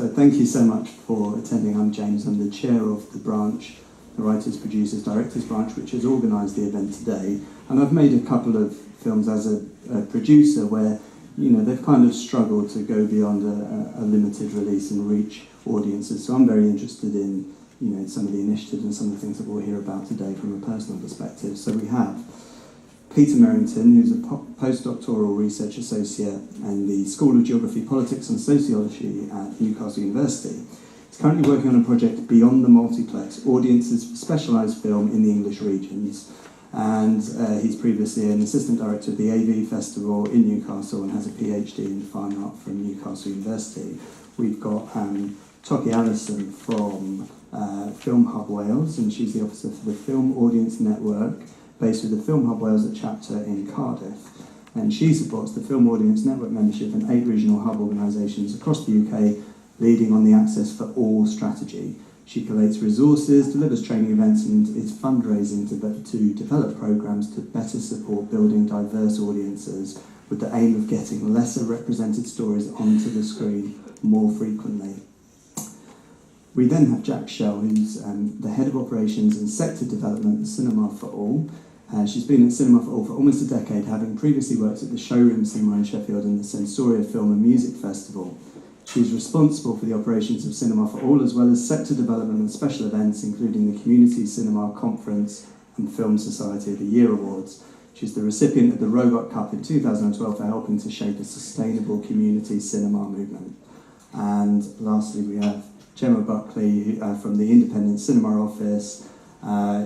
So thank you so much for attending. I'm James. I'm the chair of the branch, the Writers, Producers, Directors branch, which has organised the event today. And I've made a couple of films as a producer where, you know, they've kind of struggled to go beyond a limited release and reach audiences. So I'm very interested in, you know, some of the initiatives and some of the things that we'll hear about today from a personal perspective. So we have Peter Merrington, who's a postdoctoral research associate in the School of Geography, Politics and Sociology at Newcastle University. He's currently working on a project beyond the multiplex, audiences for specialised film in the English regions. And he's previously an assistant director of the AV Festival in Newcastle and has a PhD in fine art from Newcastle University. We've got Toki Allison from Film Hub Wales, and she's the officer for the Film Audience Network, based with the Film Hub Wales at chapter in Cardiff. And she supports the Film Audience Network membership in 8 regional hub organisations across the UK, leading on the Access for All strategy. She collates resources, delivers training events, and is fundraising to develop programmes to better support building diverse audiences with the aim of getting lesser represented stories onto the screen more frequently. We then have Chell, who's the head of operations and sector development at Cinema for All. She's been at Cinema for All for almost a decade, having previously worked at the Showroom Cinema in Sheffield and the Sensoria Film and Music Festival. She's responsible for the operations of Cinema for All, as well as sector development and special events, including the Community Cinema Conference and Film Society of the Year Awards. She's the recipient of the Robot Cup in 2012 for helping to shape a sustainable community cinema movement. And lastly, we have Jemma Buckley from the Independent Cinema Office.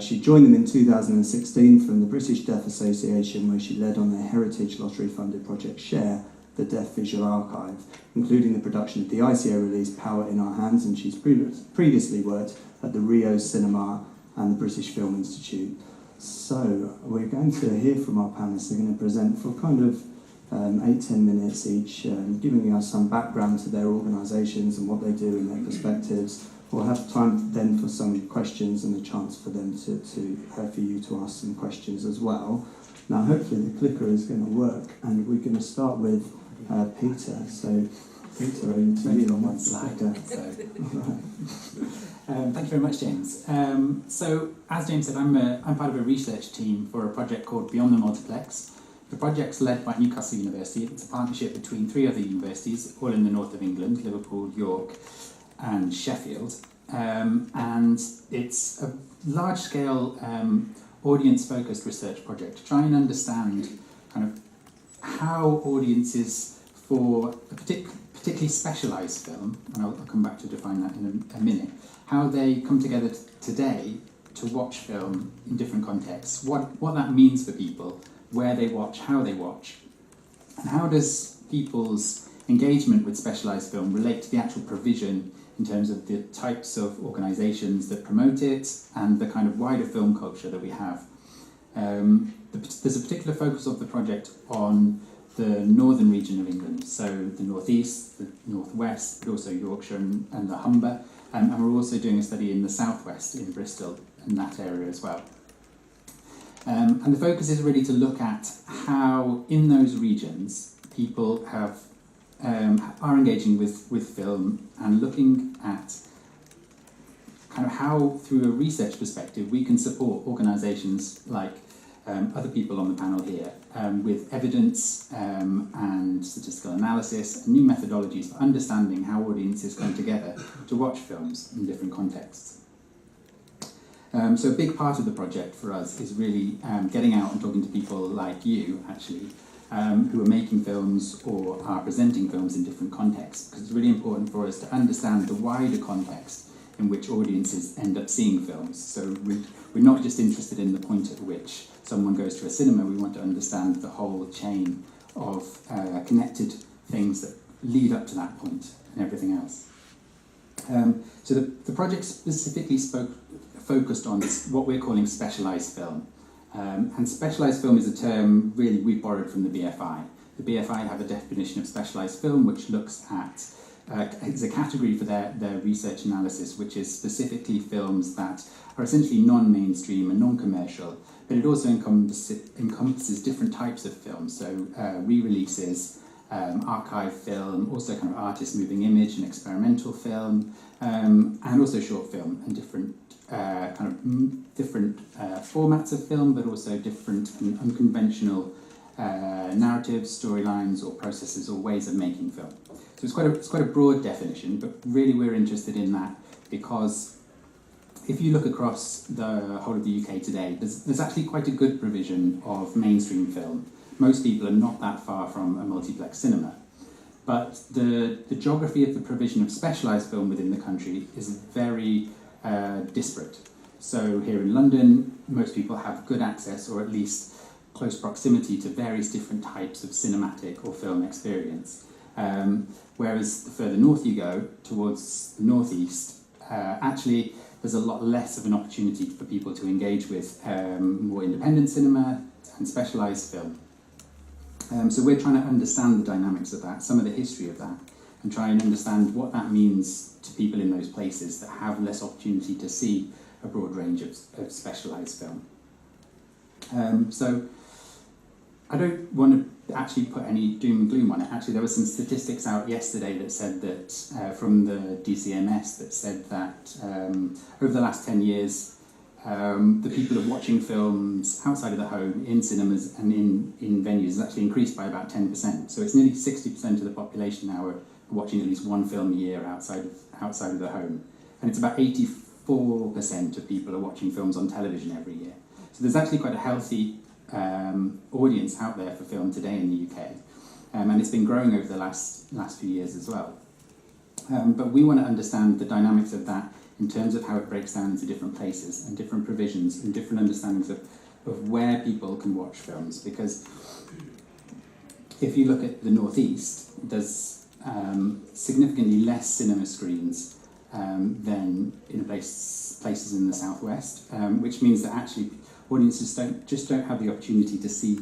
She joined them in 2016 from the British Deaf Association, where she led on their Heritage Lottery-funded project Share, the Deaf Visual Archive, including the production of the ICO release Power in Our Hands, and she's previously worked at the Rio Cinema and the British Film Institute. So we're going to hear from our panellists. They're going to present for kind of 8-10 minutes each, giving us some background to their organisations and what they do and their perspectives. We'll have time then for some questions and a chance for them for you to ask some questions as well. Now, hopefully the clicker is going to work, and we're going to start with Peter. So, Peter, over to you on one slide. Thank you very much, James. So, as James said, I'm part of a research team for a project called Beyond the Multiplex. The project's led by Newcastle University. It's a partnership between 3 other universities, all in the north of England: Liverpool, York, and Sheffield. And it's a large-scale audience-focused research project to try and understand kind of how audiences for a particularly specialised film, and I'll come back to define that in a minute, how they come together today to watch film in different contexts, what that means for people, where they watch, how they watch, and how does people's engagement with specialised film relate to the actual provision in terms of the types of organisations that promote it and the kind of wider film culture that we have. There's a particular focus of the project on the northern region of England, so the northeast, the northwest, but also Yorkshire and the Humber, and we're also doing a study in the southwest, in Bristol, and that area as well. And the focus is really to look at how, in those regions, people are engaging with film and looking at kind of how, through a research perspective, we can support organisations like other people on the panel here with evidence and statistical analysis and new methodologies for understanding how audiences come together to watch films in different contexts. So a big part of the project for us is really getting out and talking to people like you, actually, who are making films or are presenting films in different contexts, because it's really important for us to understand the wider context in which audiences end up seeing films. So we're not just interested in the point at which someone goes to a cinema, we want to understand the whole chain of connected things that lead up to that point and everything else. So the project specifically focused on what we're calling specialised film. And specialised film is a term really we borrowed from the BFI. The BFI have a definition of specialised film which looks at, it's a category for their research analysis, which is specifically films that are essentially non-mainstream and non-commercial, but it also encompasses different types of films, so re-releases, archive film, also kind of artist moving image and experimental film, and also short film and different different formats of film, but also different and unconventional narratives, storylines, or processes or ways of making film. So it's quite a broad definition, but really we're interested in that because if you look across the whole of the UK today, there's actually quite a good provision of mainstream film. Most people are not that far from a multiplex cinema. But the geography of the provision of specialised film within the country is very disparate. So here in London, most people have good access, or at least close proximity to various different types of cinematic or film experience. Whereas the further north you go, towards the northeast, actually there's a lot less of an opportunity for people to engage with more independent cinema and specialised film. So we're trying to understand the dynamics of that, some of the history of that, and try and understand what that means to people in those places that have less opportunity to see a broad range of specialised film. So I don't want to actually put any doom and gloom on it. Actually, there were some statistics out yesterday that said that, from the DCMS, that said that over the last 10 years, the people of watching films outside of the home, in cinemas and in venues, has actually increased by about 10%. So it's nearly 60% of the population now are watching at least one film a year outside of the home. And it's about 84% of people are watching films on television every year. So there's actually quite a healthy audience out there for film today in the UK. And it's been growing over the last few years as well. But we want to understand the dynamics of that in terms of how it breaks down into different places and different provisions and different understandings of where people can watch films. Because if you look at the northeast, there's significantly less cinema screens than in places in the southwest, which means that actually audiences don't have the opportunity to see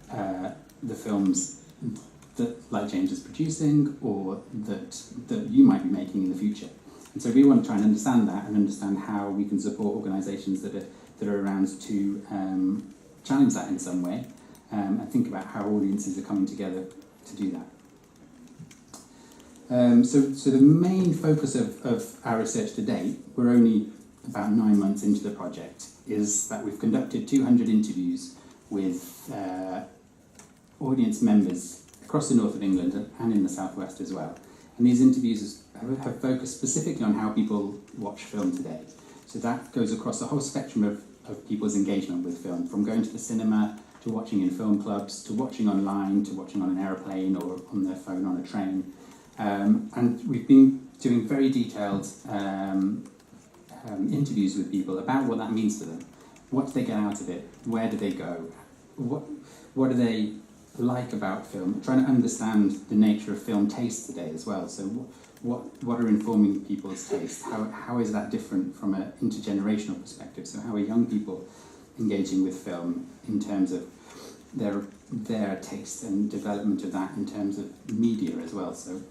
the films that like James is producing or that you might be making in the future. And so we want to try and understand that and understand how we can support organisations that are around to challenge that in some way, and think about how audiences are coming together to do that. So the main focus of our research to date, we're only about 9 months into the project, is that we've conducted 200 interviews with audience members across the north of England and in the southwest as well. And these interviews have focused specifically on how people watch film today. So that goes across the whole spectrum of people's engagement with film, from going to the cinema, to watching in film clubs, to watching online, to watching on an aeroplane or on their phone on a train. And we've been doing very detailed interviews with people about what that means to them. What do they get out of it? Where do they go? What do they like about film? Trying to understand the nature of film taste today as well. So what are informing people's taste? How is that different from an intergenerational perspective? So how are young people engaging with film in terms of their taste and development of that in terms of media as well? So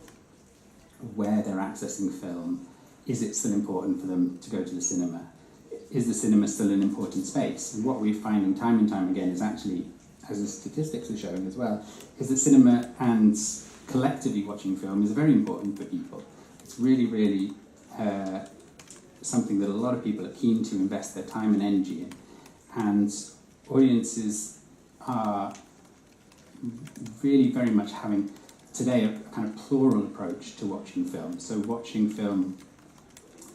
where they're accessing film, is it still important for them to go to the cinema? Is the cinema still an important space? And what we're finding time and time again is actually, as the statistics are showing as well, is that cinema and collectively watching film is very important for people. It's really, really something that a lot of people are keen to invest their time and energy in. And audiences are really very much having today a kind of plural approach to watching film. So watching film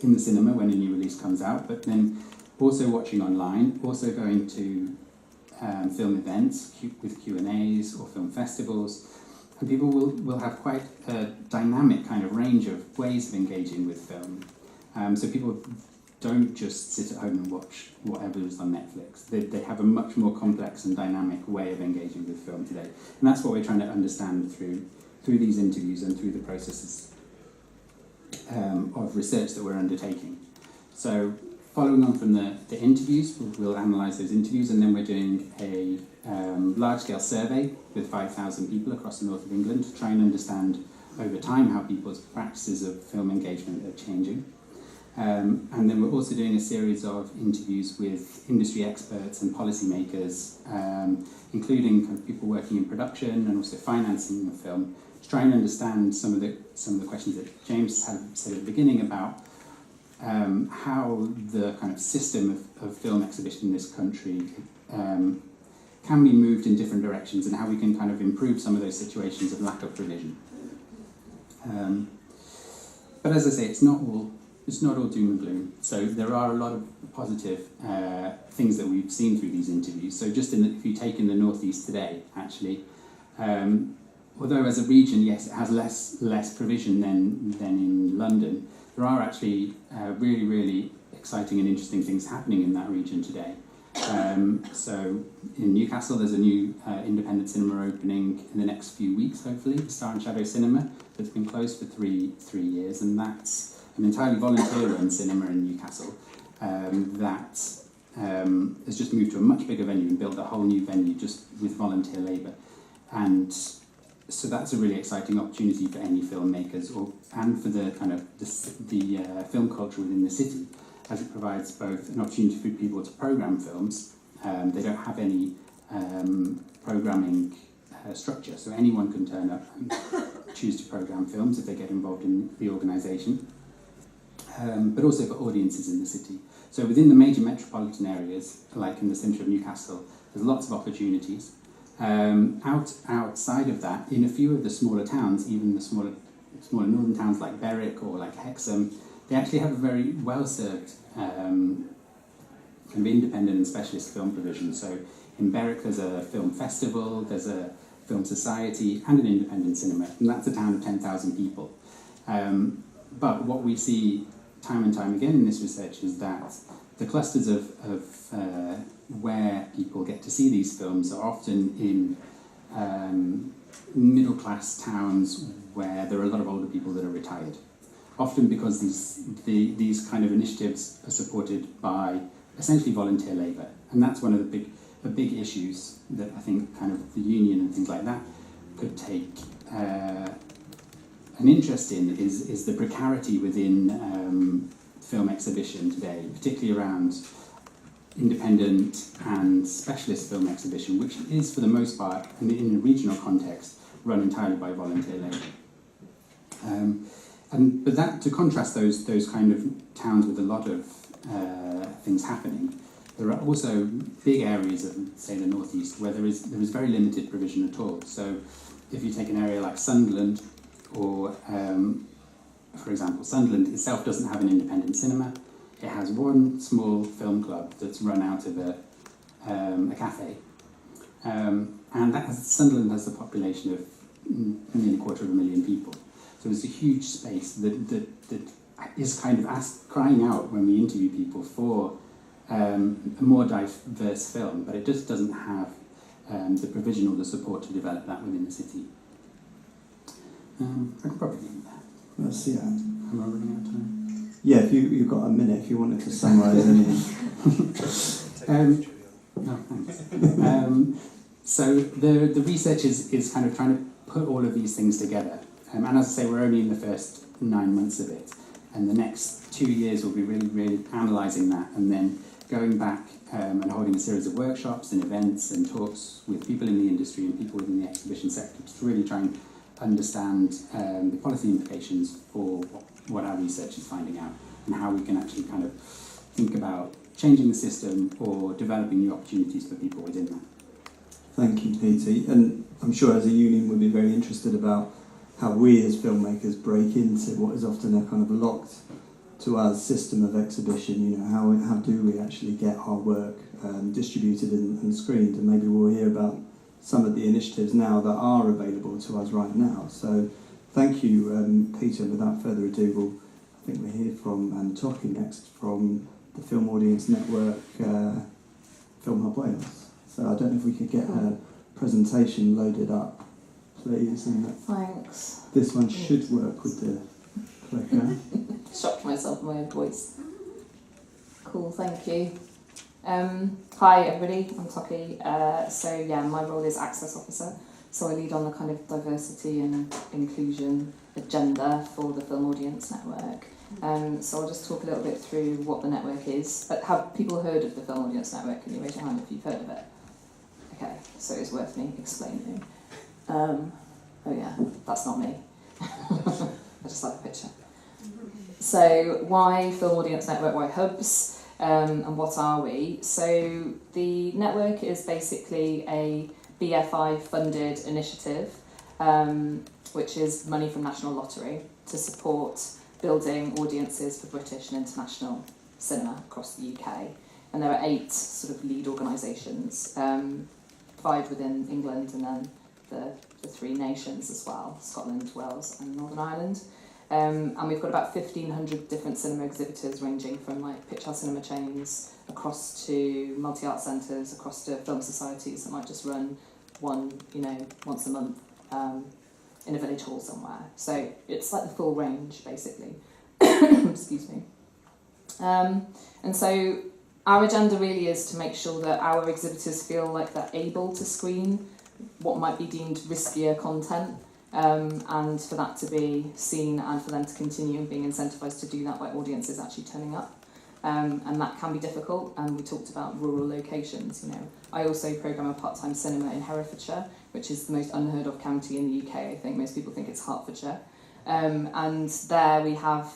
in the cinema when a new release comes out, but then also watching online, also going to film events with Q&As or film festivals, and people will have quite a dynamic kind of range of ways of engaging with film. So people don't just sit at home and watch whatever is on Netflix. They have a much more complex and dynamic way of engaging with film today. And that's what we're trying to understand through these interviews and through the processes of research that we're undertaking. So following on from the interviews, we'll analyse those interviews, and then we're doing a large-scale survey with 5,000 people across the north of England to try and understand over time how people's practices of film engagement are changing. And then we're also doing a series of interviews with industry experts and policymakers, including kind of people working in production and also financing the film, to try and understand some of the questions that James had said at the beginning about how the kind of system of film exhibition in this country can be moved in different directions, and how we can kind of improve some of those situations of lack of provision. But as I say, it's not all doom and gloom. So there are a lot of positive things that we've seen through these interviews. So just if you take in the Northeast today, actually, although as a region, yes, it has less provision than in London, there are actually really, really exciting and interesting things happening in that region today. So in Newcastle, there's a new independent cinema opening in the next few weeks, hopefully, the Star and Shadow Cinema, that's been closed for three years, and that's an entirely volunteer-run cinema in Newcastle that has just moved to a much bigger venue and built a whole new venue just with volunteer labour. And so that's a really exciting opportunity for any filmmakers and for the kind of the film culture within the city, as it provides both an opportunity for people to programme films. They don't have any programming structure, so anyone can turn up and choose to programme films if they get involved in the organisation, but also for audiences in the city. So within the major metropolitan areas, like in the centre of Newcastle, there's lots of opportunities. Outside of that, in a few of the smaller towns, even the smaller northern towns like Barrett or like Hexham, they actually have a very well-served kind of independent and specialist film provision. So in Barrett there's a film festival, there's a film society and an independent cinema, and that's a town of 10,000 people. But what we see time and time again in this research is that the clusters of where people get to see these films are often in middle-class towns where there are a lot of older people that are retired. Often because these kind of initiatives are supported by essentially volunteer labour, and that's one of the big issues that I think kind of the union and things like that could take an interest in is the precarity within film exhibition today, particularly around independent and specialist film exhibition, which is for the most part, in a regional context, run entirely by volunteer labour. But that, to contrast those kind of towns with a lot of things happening, there are also big areas of, say, the northeast where there is very limited provision at all. So if you take an area like Sunderland, or for example, Sunderland itself doesn't have an independent cinema. It has one small film club that's run out of a cafe, and Sunderland has a population of nearly 250,000 people. So it's a huge space that is kind of crying out when we interview people for a more diverse film, but it just doesn't have the provision or the support to develop that within the city. I could probably leave that. Let's see that. Am I running out of time? Yeah, if you've got a minute, if you wanted to summarise anything. No, thanks. So the research is kind of trying to put all of these things together. And as I say, we're only in the first 9 months of it. And the next 2 years we'll be really, really analysing that, and then going back and holding a series of workshops and events and talks with people in the industry and people within the exhibition sector to really try and understand the policy implications for what our research is finding out, and how we can actually kind of think about changing the system or developing new opportunities for people within that. Thank you, Peter. And I'm sure as a union we'll be very interested about how we as filmmakers break into what is often a kind of locked to us system of exhibition. You know, how do we actually get our work distributed and screened? And maybe we'll hear about some of the initiatives now that are available to us right now. So thank you, Peter. Without further ado, I think we'll hear from Toki next from the Film Audience Network Film Hub Wales. So I don't know if we could get her presentation loaded up, please. And thanks. This one should work with the clicker. Shocked myself in my own voice. Cool, thank you. Hi everybody, I'm Toki. So yeah, my role is Access Officer. So I lead on the kind of diversity and inclusion agenda for the Film Audience Network. So I'll just talk a little bit through what the network is. Have people heard of the Film Audience Network? Can you raise your hand if you've heard of it? Okay, so it's worth me explaining. Oh yeah, that's not me. I just like the picture. So why Film Audience Network, why hubs, and what are we? So the network is basically a BFI funded initiative, which is money from National Lottery to support building audiences for British and international cinema across the UK. And there are 8 sort of lead organisations, 5 within England and then the 3 nations as well, Scotland, Wales and Northern Ireland. And we've got about 1,500 different cinema exhibitors ranging from like picture cinema chains across to multi-art centres, across to film societies that might just run one, once a month in a village hall somewhere. So it's like the full range basically. Excuse me. And so our agenda really is to make sure that our exhibitors feel like they're able to screen what might be deemed riskier content, and for that to be seen and for them to continue being incentivised to do that by audiences actually turning up. And that can be difficult, and we talked about rural locations. I also programme a part-time cinema in Herefordshire, which is the most unheard of county in the UK. I think most people think it's Hertfordshire. And there we have,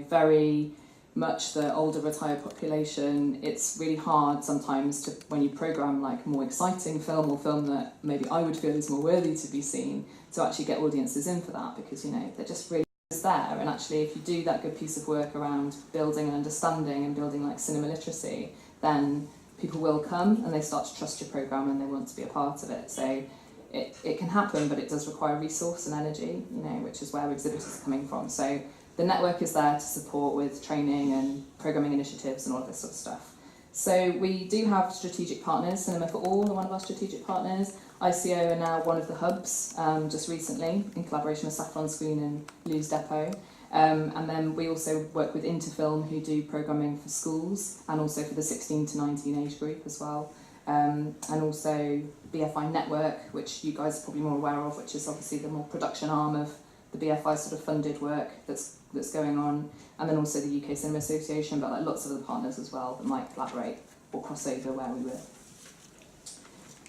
very much the older retired population. It's really hard sometimes to, when you programme like more exciting film or film that maybe I would feel is more worthy to be seen, to actually get audiences in for that, because they're just really there. And actually if you do that good piece of work around building an understanding and building like cinema literacy, then people will come and they start to trust your programme and they want to be a part of it. So it can happen, but it does require resource and energy, which is where exhibitors are coming from. So the network is there to support with training and programming initiatives and all of this sort of stuff. So we do have strategic partners. Cinema for All are one of our strategic partners. ICO are now one of the hubs, just recently, in collaboration with Saffron Screen and Lewes Depot. And then we also work with Interfilm, who do programming for schools and also for the 16 to 19 age group as well. And also BFI Network, which you guys are probably more aware of, which is obviously the more production arm of the BFI sort of funded work that's going on, and then also the UK Cinema Association, but like lots of other partners as well that might collaborate or cross over where we were.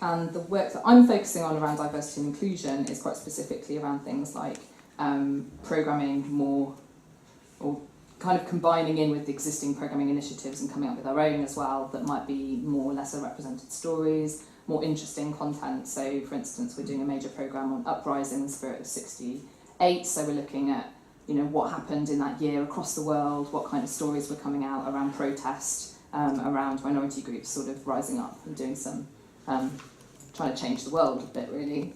And the work that I'm focusing on around diversity and inclusion is quite specifically around things like programming more, or kind of combining in with the existing programming initiatives and coming up with our own as well that might be more lesser represented stories, more interesting content. So for instance, we're doing a major programme on Uprising, the Spirit of 68, so we're looking at what happened in that year across the world, what kind of stories were coming out around protest, around minority groups sort of rising up and doing some, trying to change the world a bit really.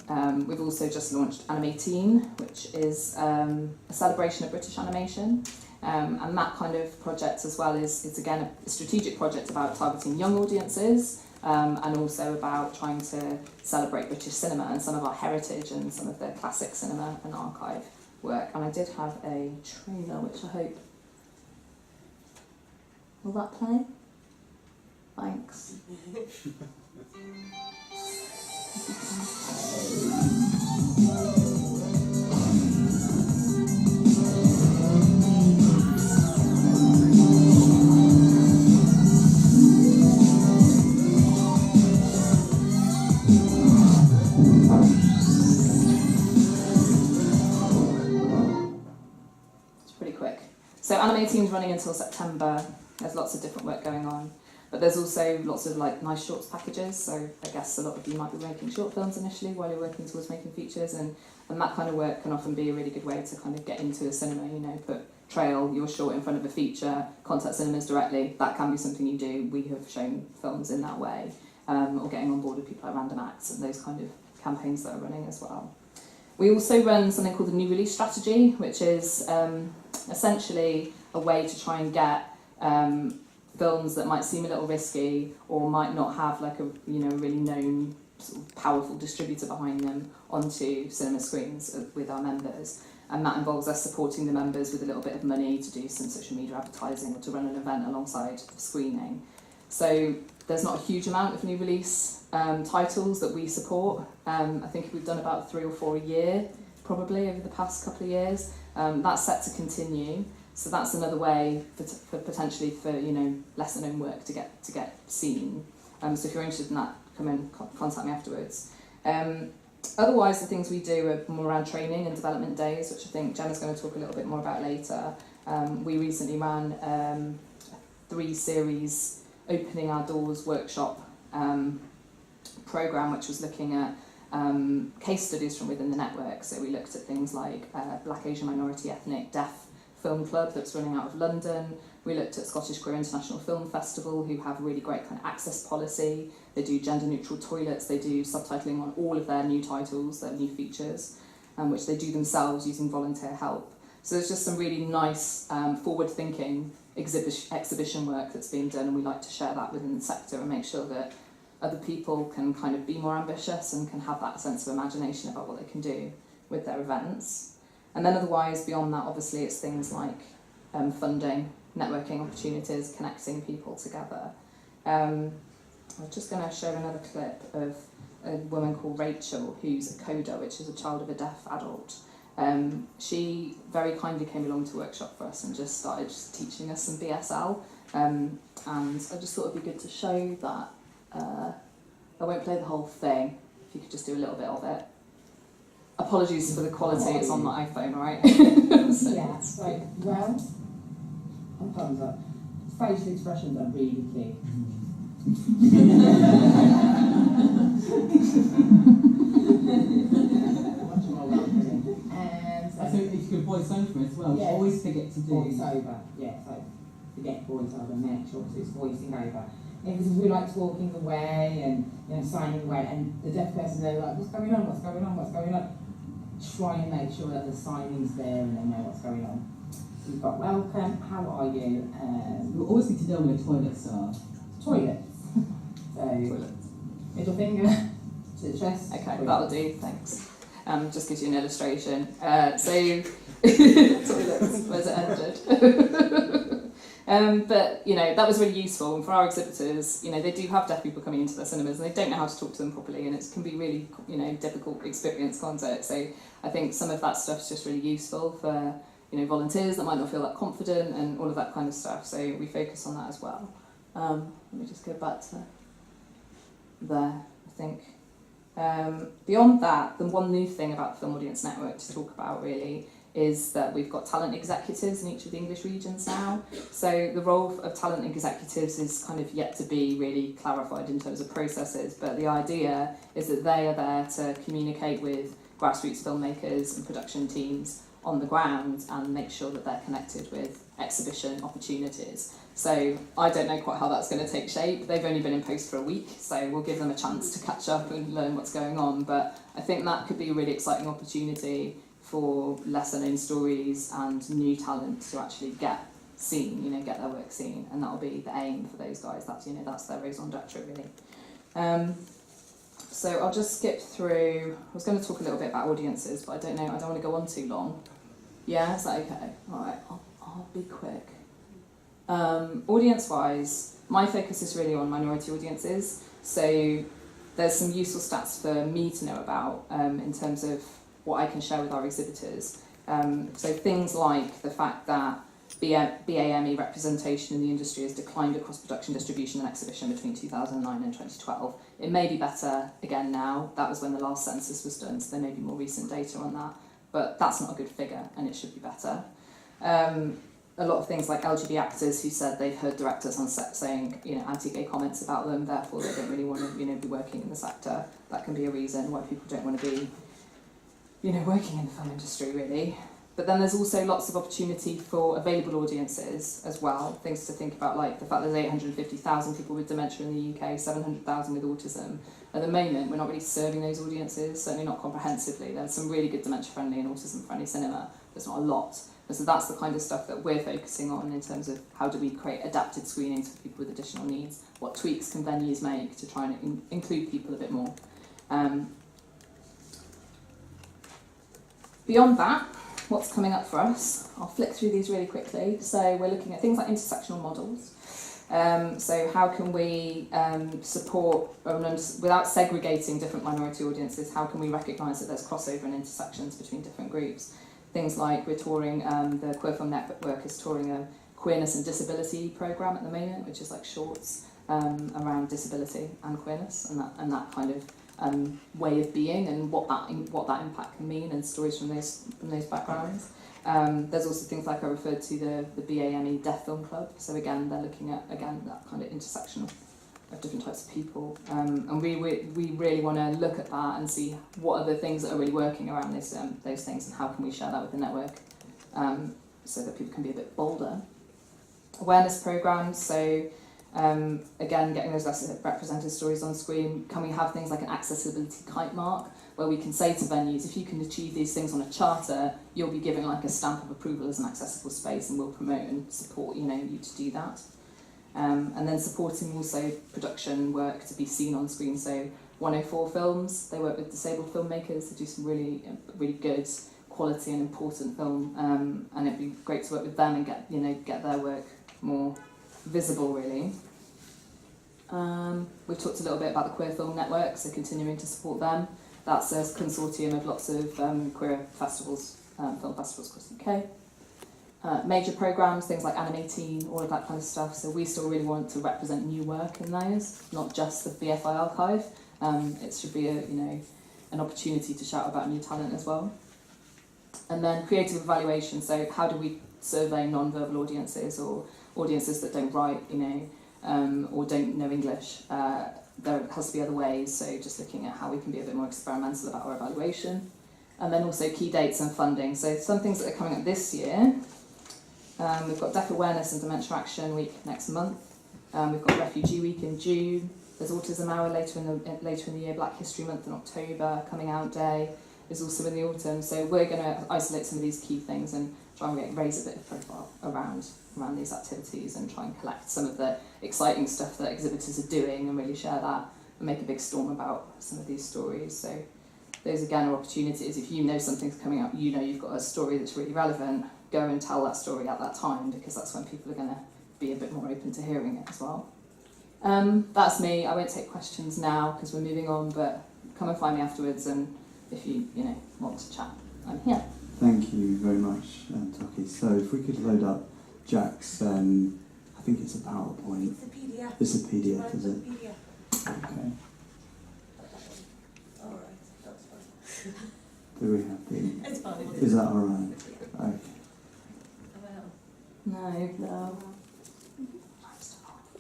We've also just launched Anime18, which is a celebration of British animation. And that kind of project as well is again a strategic project about targeting young audiences, and also about trying to celebrate British cinema and some of our heritage and some of the classic cinema and archive work. And I did have a trailer which I hope, will that play? Thanks. So Anime18 is running until September. There's lots of different work going on, but there's also lots of like nice shorts packages. So I guess a lot of you might be making short films initially while you're working towards making features, and that kind of work can often be a really good way to kind of get into a cinema. Trail your short in front of a feature, contact cinemas directly. That can be something you do. We have shown films in that way, or getting on board with people like Random Acts and those kind of campaigns that are running as well. We also run something called the New Release Strategy, which is essentially a way to try and get films that might seem a little risky or might not have like a really known sort of powerful distributor behind them onto cinema screens with our members. And that involves us supporting the members with a little bit of money to do some social media advertising or to run an event alongside the screening. So there's not a huge amount of new release titles that we support. I think we've done about 3 or 4 a year, probably over the past couple of years. That's set to continue. So that's another way for potentially for lesser known work to get seen. So if you're interested in that, come and contact me afterwards. Otherwise, the things we do are more around training and development days, which I think Jemma's going to talk a little bit more about later. We recently ran a 3-series opening our doors workshop programme, which was looking at case studies from within the network. So we looked at things like Black, Asian, Minority, Ethnic, Deaf Film Club that's running out of London. We looked at Scottish Queer International Film Festival, who have a really great kind of access policy. They do gender neutral toilets, they do subtitling on all of their new titles, their new features, which they do themselves using volunteer help. So there's just some really nice forward-thinking exhibition work that's being done, and we like to share that within the sector and make sure that other people can kind of be more ambitious and can have that sense of imagination about what they can do with their events. And then otherwise, beyond that, obviously, it's things like funding, networking opportunities, connecting people together. I'm just going to show another clip of a woman called Rachel, who's a coder, which is a child of a deaf adult. She very kindly came along to workshop for us and just started teaching us some BSL. And I just thought it'd be good to show that. I won't play the whole thing, if you could just do a little bit of it. Apologies for the quality, it's on my iPhone, alright? So. Yeah, so, well, I'm thumbs up. Facial expressions are really key. I think if you could voice over as well, yes. Always forget to do voice over, yeah, so forget voice over, make sure it's voicing over. Because we like talking away and signing away, and the deaf person, they're like, what's going on, what's going on, what's going on? Try and make sure that the signing's there and they know what's going on. So we've got welcome, how are you? You always need to know where toilets are. Toilets. So, middle finger to the chest. Okay, toilet. that'll do, thanks. Just gives you an illustration. Toilets, where's it ended? But that was really useful, and for our exhibitors, they do have deaf people coming into their cinemas and they don't know how to talk to them properly, and it can be really difficult experience, can't it? So I think some of that stuff's just really useful for volunteers that might not feel that confident and all of that kind of stuff. So we focus on that as well. Let me just go back to there, I think. Beyond that, the one new thing about the Film Audience Network to talk about really is that we've got talent executives in each of the English regions now. So the role of talent executives is kind of yet to be really clarified in terms of processes, but the idea is that they are there to communicate with grassroots filmmakers and production teams on the ground and make sure that they're connected with exhibition opportunities. So I don't know quite how that's going to take shape. They've only been in post for a week, so we'll give them a chance to catch up and learn what's going on, but I think that could be a really exciting opportunity for lesser known stories and new talent to actually get seen, get their work seen, and that'll be the aim for those guys. That's that's their raison d'etre really. So I'll just skip through. I was going to talk a little bit about audiences, but I don't want to go on too long. Yeah, is that okay? All right, I'll be quick. Audience-wise, my focus is really on minority audiences. So there's some useful stats for me to know about in terms of what I can share with our exhibitors. So things like the fact that BAME representation in the industry has declined across production, distribution and exhibition between 2009 and 2012. It may be better again now. That was when the last census was done, so there may be more recent data on that. But that's not a good figure, and it should be better. A lot of things like LGBT actors who said they've heard directors on set saying, anti-gay comments about them, therefore they don't really want to, be working in the sector. That can be a reason why people don't want to be, working in the film industry, really. But then there's also lots of opportunity for available audiences as well. Things to think about, like the fact there's 850,000 people with dementia in the UK, 700,000 with autism. At the moment, we're not really serving those audiences, certainly not comprehensively. There's some really good dementia-friendly and autism-friendly cinema. There's not a lot. And so that's the kind of stuff that we're focusing on in terms of how do we create adapted screenings for people with additional needs. What tweaks can venues make to try and include people a bit more. Beyond that, what's coming up for us? I'll flick through these really quickly. So we're looking at things like intersectional models. So how can we support, without segregating different minority audiences, how can we recognise that there's crossover and intersections between different groups? things like we're touring, the Queer Film Network is touring a queerness and disability programme at the moment, which is like shorts around disability and queerness and that kind of way of being and what that impact can mean, and stories from those backgrounds. There's also things like I referred to the BAME Deaf Film Club. So again, they're looking at that kind of intersection of different types of people, and we really want to look at that and see what are the things that are really working around those things, and how can we share that with the network, so that people can be a bit bolder. Awareness programs. So again, getting those less represented stories on screen. Can we have things like an accessibility kite mark, where we can say to venues, if you can achieve these things on a charter, you'll be given like a stamp of approval as an accessible space, and we'll promote and support you to do that. And then supporting also production work to be seen on screen. So 104 Films, they work with disabled filmmakers to do some really, really good quality and important film, and it'd be great to work with them and get their work more visible, really. We've talked a little bit about the Queer Film Network, so continuing to support them. That's a consortium of lots of queer festivals, film festivals across the UK. Major programmes, things like Animating, all of that kind of stuff. So we still really want to represent new work in those, not just the BFI archive. It should be an opportunity to shout about new talent as well. And then creative evaluation. So how do we survey non-verbal audiences or audiences that don't write, or don't know English? There has to be other ways. So just looking at how we can be a bit more experimental about our evaluation. And then also key dates and funding. So some things that are coming up this year. We've got Deaf Awareness and Dementia Action Week next month. We've got Refugee Week in June. There's Autism Hour later in the year. Black History Month in October. Coming Out Day is also in the autumn. So we're going to isolate some of these key things and try and raise a bit of profile around these activities, and try and collect some of the exciting stuff that exhibitors are doing and really share that and make a big storm about some of these stories. So those again are opportunities. If you know something's coming up, you've got a story that's really relevant, go and tell that story at that time, because that's when people are going to be a bit more open to hearing it as well. That's me. I won't take questions now because we're moving on, but come and find me afterwards, and if you want to chat, I'm here. Thank you very much, Toki. So if we could load up Jack's, I think it's a PowerPoint. It's a PDF. It's a PDF, is it? PDF. Okay. All right, that's fine. Do we have the... It's fine. Is that all right? Okay. No.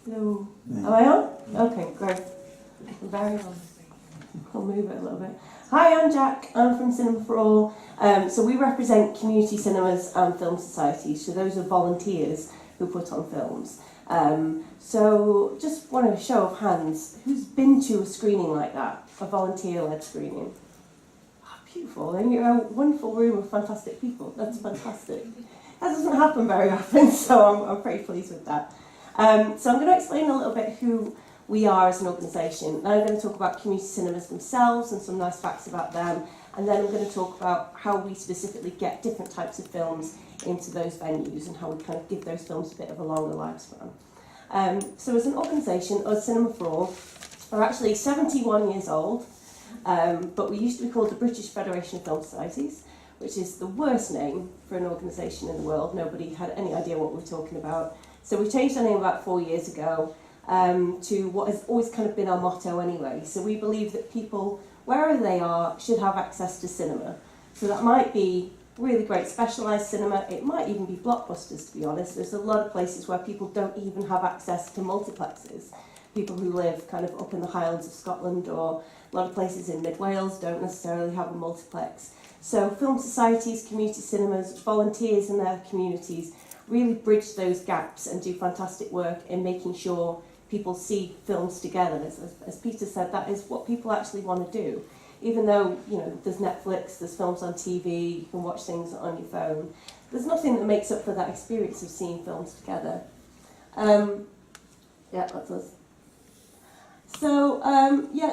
Yeah. Am I on? Okay, great. Very on. I'll move it a little bit. Hi, I'm Jack. I'm from Cinema for All. So we represent community cinemas and film societies. So those are volunteers who put on films. So just want a show of hands. Who's been to a screening like that? A volunteer-led screening? Oh, beautiful. And you're a wonderful room of fantastic people. That's fantastic. That doesn't happen very often, so I'm pretty pleased with that. So I'm going to explain a little bit who we are as an organisation. Then I'm going to talk about community cinemas themselves and some nice facts about them. And then I'm going to talk about how we specifically get different types of films into those venues and how we kind of give those films a bit of a longer lifespan. So as an organisation, us Cinema for All are actually 71 years old, but we used to be called the British Federation of Film Societies, which is the worst name for an organisation in the world. Nobody had any idea what we were talking about. So we changed our name about 4 years ago to what has always kind of been our motto anyway. So we believe that people, wherever they are, should have access to cinema. So that might be really great specialised cinema. It might even be blockbusters, to be honest. There's a lot of places where people don't even have access to multiplexes. People who live kind of up in the Highlands of Scotland, or a lot of places in Mid Wales don't necessarily have a multiplex. So film societies, community cinemas, volunteers in their communities really bridge those gaps and do fantastic work in making sure people see films together. As Peter said, that is what people actually want to do. Even though, there's Netflix, there's films on TV, you can watch things on your phone, there's nothing that makes up for that experience of seeing films together. That's us. So,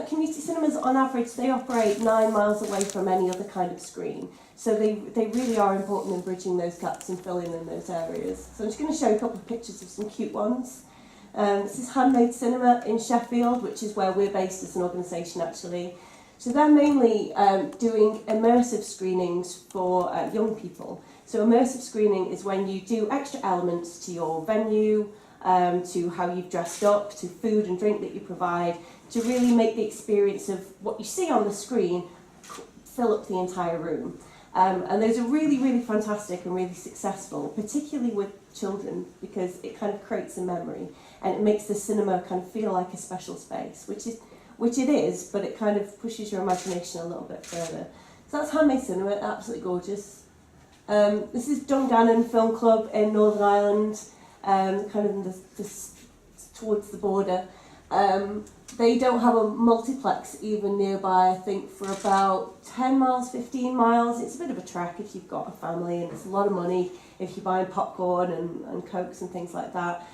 community cinemas on average, they operate 9 miles away from any other kind of screen. So they really are important in bridging those gaps and filling in those areas. So I'm just going to show you a couple of pictures of some cute ones. This is Handmade Cinema in Sheffield, which is where we're based as an organisation actually. So they're mainly doing immersive screenings for young people. So immersive screening is when you do extra elements to your venue, to how you've dressed up, to food and drink that you provide, to really make the experience of what you see on the screen fill up the entire room. And those are really, really fantastic and really successful, particularly with children, because it kind of creates a memory and it makes the cinema kind of feel like a special space, which it is, but it kind of pushes your imagination a little bit further. So that's Handmade Cinema, absolutely gorgeous. This is Dungannon Film Club in Northern Ireland, kind of in towards the border. They don't have a multiplex even nearby, I think, for about 10 miles, 15 miles. It's a bit of a trek if you've got a family, and it's a lot of money if you're buying popcorn and Cokes and things like that.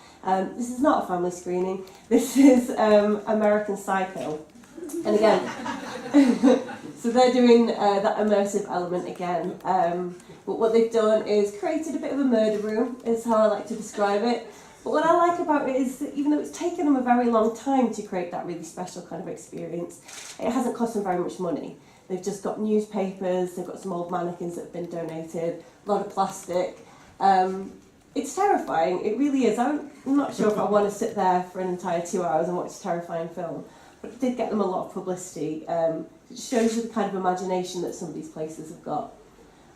This is not a family screening. This is American Psycho. And again, so they're doing that immersive element again. But what they've done is created a bit of a murder room, is how I like to describe it. But what I like about it is that even though it's taken them a very long time to create that really special kind of experience, it hasn't cost them very much money. They've just got newspapers, they've got some old mannequins that have been donated, a lot of plastic. It's terrifying, it really is. I'm not sure if I want to sit there for an entire 2 hours and watch a terrifying film, but it did get them a lot of publicity. It just shows you the kind of imagination that some of these places have got.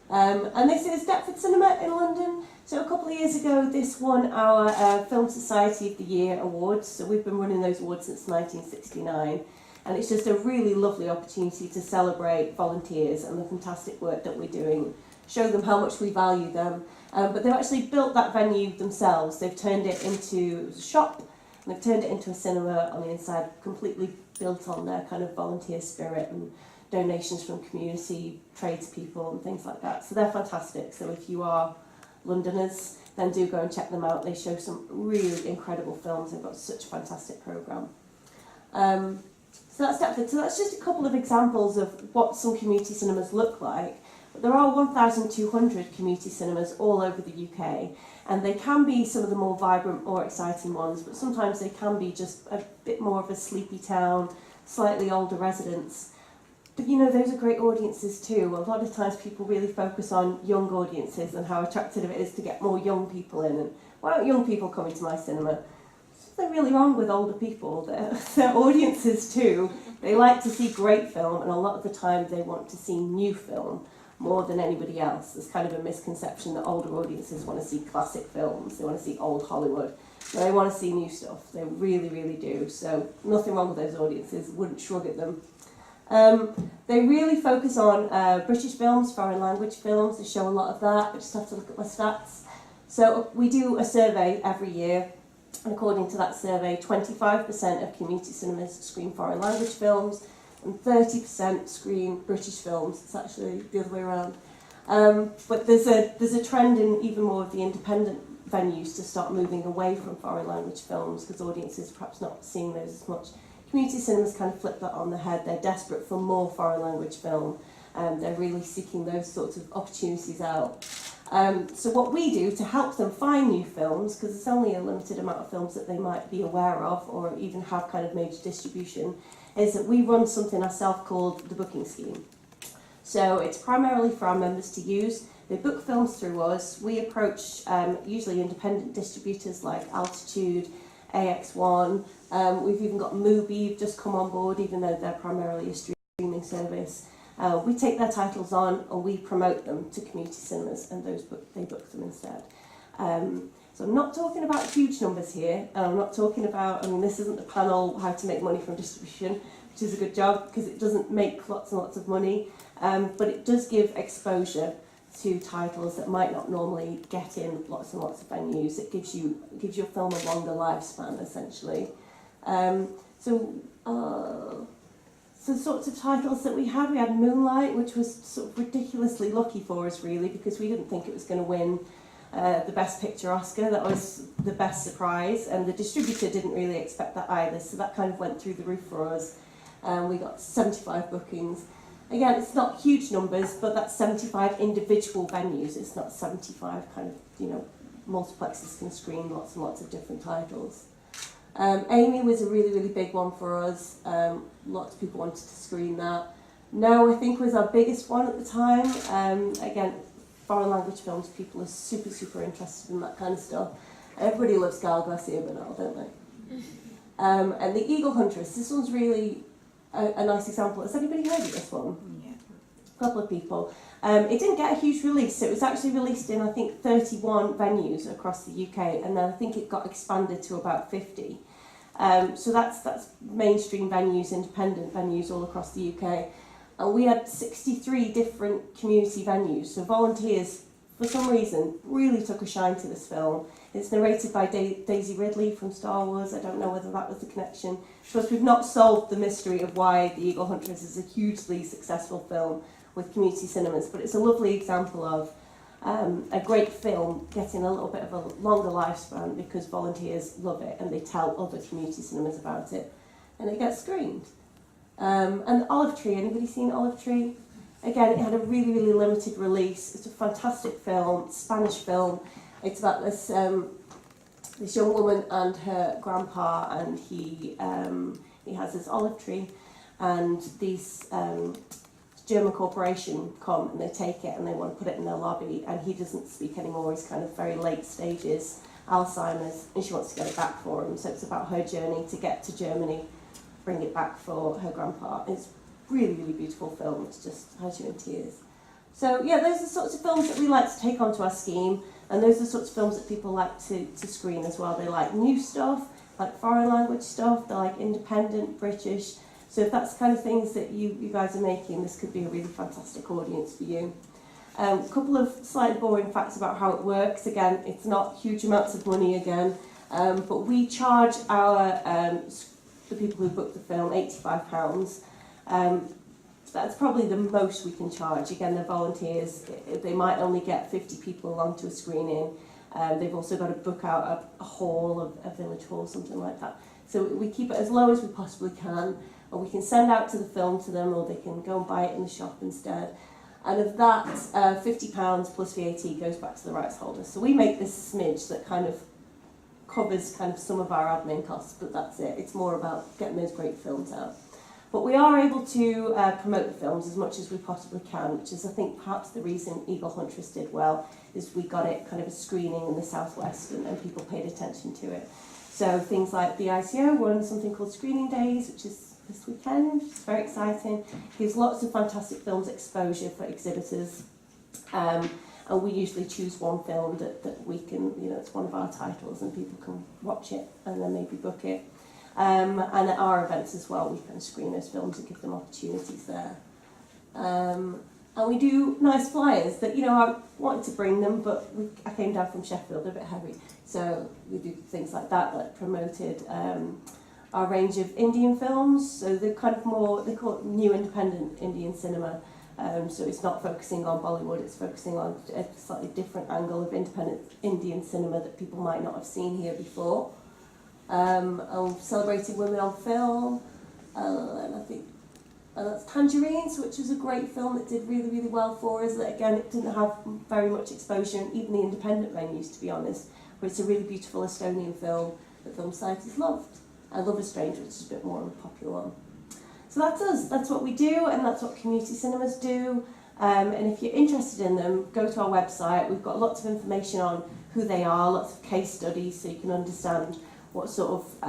And this is Deptford Cinema in London. So a couple of years ago, this won our Film Society of the Year awards. So we've been running those awards since 1969. And it's just a really lovely opportunity to celebrate volunteers and the fantastic work that we're doing, show them how much we value them. But they've actually built that venue themselves. They've turned it into a shop, and they've turned it into a cinema on the inside, completely built on their kind of volunteer spirit and donations from community, tradespeople and things like that. So they're fantastic. So if you are Londoners, then do go and check them out. They show some really incredible films. They've got such a fantastic programme. So that's Deptford. So that's just a couple of examples of what some community cinemas look like. But there are 1,200 community cinemas all over the UK, and they can be some of the more vibrant or exciting ones, but sometimes they can be just a bit more of a sleepy town, slightly older residents. But you know, those are great audiences too. A lot of times people really focus on young audiences and how attractive it is to get more young people in. And why aren't young people coming to my cinema? There's something really wrong with older people. They're audiences too. They like to see great film, and a lot of the time they want to see new film more than anybody else. There's kind of a misconception that older audiences want to see classic films. They want to see old Hollywood. But they want to see new stuff. They really, really do. So nothing wrong with those audiences. Wouldn't shrug at them. They really focus on British films, foreign language films. They show a lot of that. I just have to look at my stats. So we do a survey every year, and according to that survey, 25% of community cinemas screen foreign language films, and 30% screen British films. It's actually the other way around. But there's a trend in even more of the independent venues to start moving away from foreign language films, because audiences are perhaps not seeing those as much. Community cinemas kind of flip that on the head. They're desperate for more foreign language film. They're really seeking those sorts of opportunities out. So what we do to help them find new films, because it's only a limited amount of films that they might be aware of or even have kind of major distribution, is that we run something ourselves called the booking scheme. So it's primarily for our members to use. They book films through us. We approach usually independent distributors like Altitude, AX1. We've even got Mubi just come on board, even though they're primarily a streaming service. We take their titles on and we promote them to community cinemas, and they book them instead. So I'm not talking about huge numbers here, and I'm not talking about, this isn't the panel how to make money from distribution, which is a good job because it doesn't make lots and lots of money, but it does give exposure to titles that might not normally get in lots and lots of venues. It gives your film a longer lifespan, essentially. So sorts of titles that we had Moonlight, which was sort of ridiculously lucky for us, really, because we didn't think it was going to win the Best Picture Oscar. That was the best surprise, and the distributor didn't really expect that either, so that kind of went through the roof for us. We got 75 bookings. Again, it's not huge numbers, but that's 75 individual venues. It's not 75 kind of, multiplexes can screen lots and lots of different titles. Amy was a really, really big one for us. Lots of people wanted to screen that. No, I think was our biggest one at the time. Again, foreign language films, people are super, super interested in that kind of stuff. Everybody loves Gal Garcia Bernal, don't they? And The Eagle Huntress, this one's really a nice example. Has anybody heard of this one? Yeah. A couple of people. It didn't get a huge release. It was actually released in, I think, 31 venues across the UK, and then I think it got expanded to about 50. So that's mainstream venues, independent venues all across the UK. And we had 63 different community venues. So volunteers, for some reason, really took a shine to this film. It's narrated by Daisy Ridley from Star Wars. I don't know whether that was the connection. Of course, we've not solved the mystery of why The Eagle Huntress is a hugely successful film with community cinemas, but it's a lovely example of a great film getting a little bit of a longer lifespan because volunteers love it and they tell other community cinemas about it, and it gets screened. And Olive Tree, anybody seen Olive Tree? Again, it had a really, really limited release. It's a fantastic film, Spanish film. It's about this young woman and her grandpa, and he has this olive tree, and these German corporation come and they take it and they want to put it in their lobby, and he doesn't speak anymore. He's kind of very late stages, Alzheimer's, and she wants to get it back for him. So it's about her journey to get to Germany, bring it back for her grandpa. It's really, really beautiful film. It just has you in tears. So yeah, those are the sorts of films that we like to take onto our scheme, and those are the sorts of films that people like to screen as well. They like new stuff, like foreign language stuff, they like independent, British. So if that's the kind of things that you guys are making, this could be a really fantastic audience for you. A couple of slightly boring facts about how it works. Again, it's not huge amounts of money again, but we charge our the people who book the film £85. That's probably the most we can charge. Again, they're volunteers. They might only get 50 people along to a screening. They've also got to book out a hall, a village hall, something like that. So we keep it as low as we possibly can, and we can send out to the film to them, or they can go and buy it in the shop instead. And of that, £50 plus VAT goes back to the rights holder. So we make this smidge that kind of covers kind of some of our admin costs, but that's it. It's more about getting those great films out. But we are able to promote the films as much as we possibly can, which is, I think, perhaps the reason Eagle Huntress did well, is we got it kind of a screening in the southwest and people paid attention to it. So things like the ICO run something called Screening Days, which is this weekend. It's very exciting. Gives lots of fantastic films exposure for exhibitors. And we usually choose one film that we can, it's one of our titles and people can watch it and then maybe book it. And at our events as well, we can screen those films and give them opportunities there. And we do nice flyers that, I wanted to bring them, but I came down from Sheffield, a bit heavy. So we do things like that promoted our range of Indian films. So they're kind of more, they call it new independent Indian cinema. So it's not focusing on Bollywood, it's focusing on a slightly different angle of independent Indian cinema that people might not have seen here before. Celebrating women on film, and I think that's Tangerines, which was a great film that did really, really well for us. That again, it didn't have very much exposure in even the independent venues, to be honest. But it's a really beautiful Estonian film that film societies loved. And Love is Strange, which is a bit more of a popular one. So that's us. That's what we do, and that's what community cinemas do. And if you're interested in them, go to our website. We've got lots of information on who they are, lots of case studies, so you can understand what sort of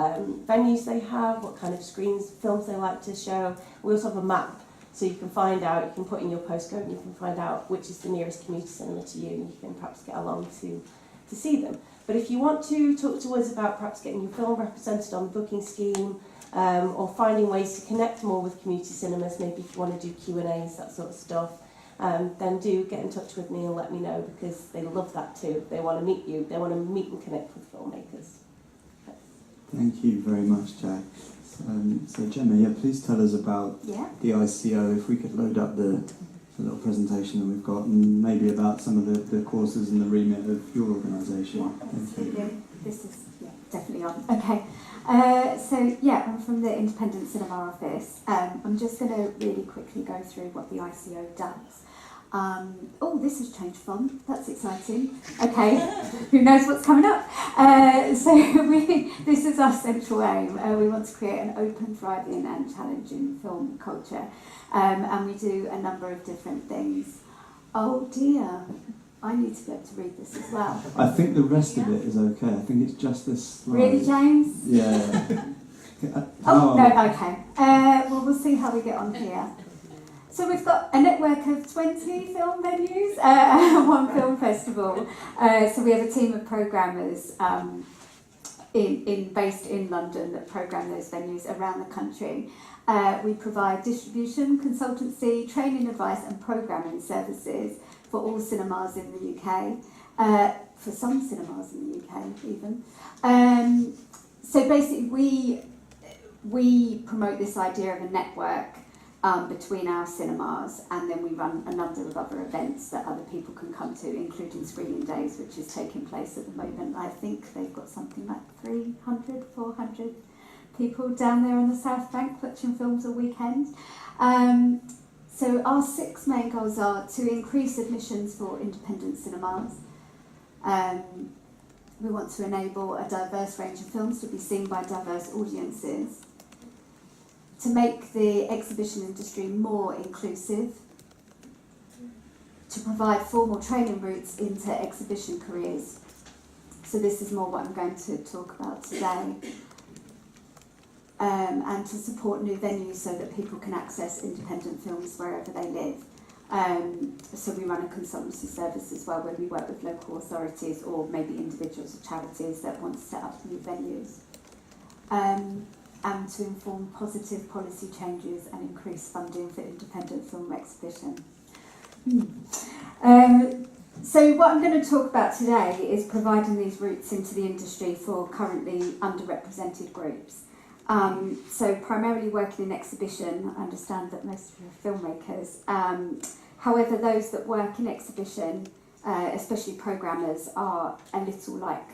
venues they have, what kind of films they like to show. We also have a map, so you can find out, you can put in your postcode and you can find out which is the nearest community cinema to you, and you can perhaps get along to see them. But if you want to talk to us about perhaps getting your film represented on the booking scheme, or finding ways to connect more with community cinemas, maybe if you want to do Q&As, that sort of stuff, then do get in touch with me and let me know, because they love that too. They want to meet you, they want to meet and connect with filmmakers. Thank you very much, Jack. So Jemma, please tell us about the ICO, if we could load up the little presentation that we've got, and maybe about some of the courses and the remit of your organisation. Absolutely. This is definitely on. Okay. I'm from the Independent Cinema Office. I'm just going to really quickly go through what the ICO does. Oh, this has changed font. That's exciting. Okay, who knows what's coming up? This is our central aim. We want to create an open, thriving and challenging film culture. And we do a number of different things. Oh dear, I need to be able to read this as well. I think the rest of it is okay. I think it's just this slide. Really, James? Yeah. Oh, no, okay. Well, we'll see how we get on here. So we've got a network of 20 film venues, one film festival. So we have a team of programmers based in London that program those venues around the country. We provide distribution, consultancy, training advice and programming services for all cinemas in the UK, for some cinemas in the UK even. So basically we promote this idea of a network between our cinemas, and then we run a number of other events that other people can come to, including Screening Days, which is taking place at the moment. I think they've got something like 300, 400 people down there on the South Bank watching films all weekend. So our 6 main goals are to increase admissions for independent cinemas. We want to enable a diverse range of films to be seen by diverse audiences, to make the exhibition industry more inclusive, to provide formal training routes into exhibition careers. So this is more what I'm going to talk about today. And to support new venues so that people can access independent films wherever they live. So we run a consultancy service as well, where we work with local authorities or maybe individuals or charities that want to set up new venues. And to inform positive policy changes and increase funding for independent film exhibition. So what I'm going to talk about today is providing these routes into the industry for currently underrepresented groups. So primarily working in exhibition, I understand that most of you are filmmakers. However, those that work in exhibition, especially programmers, are a little like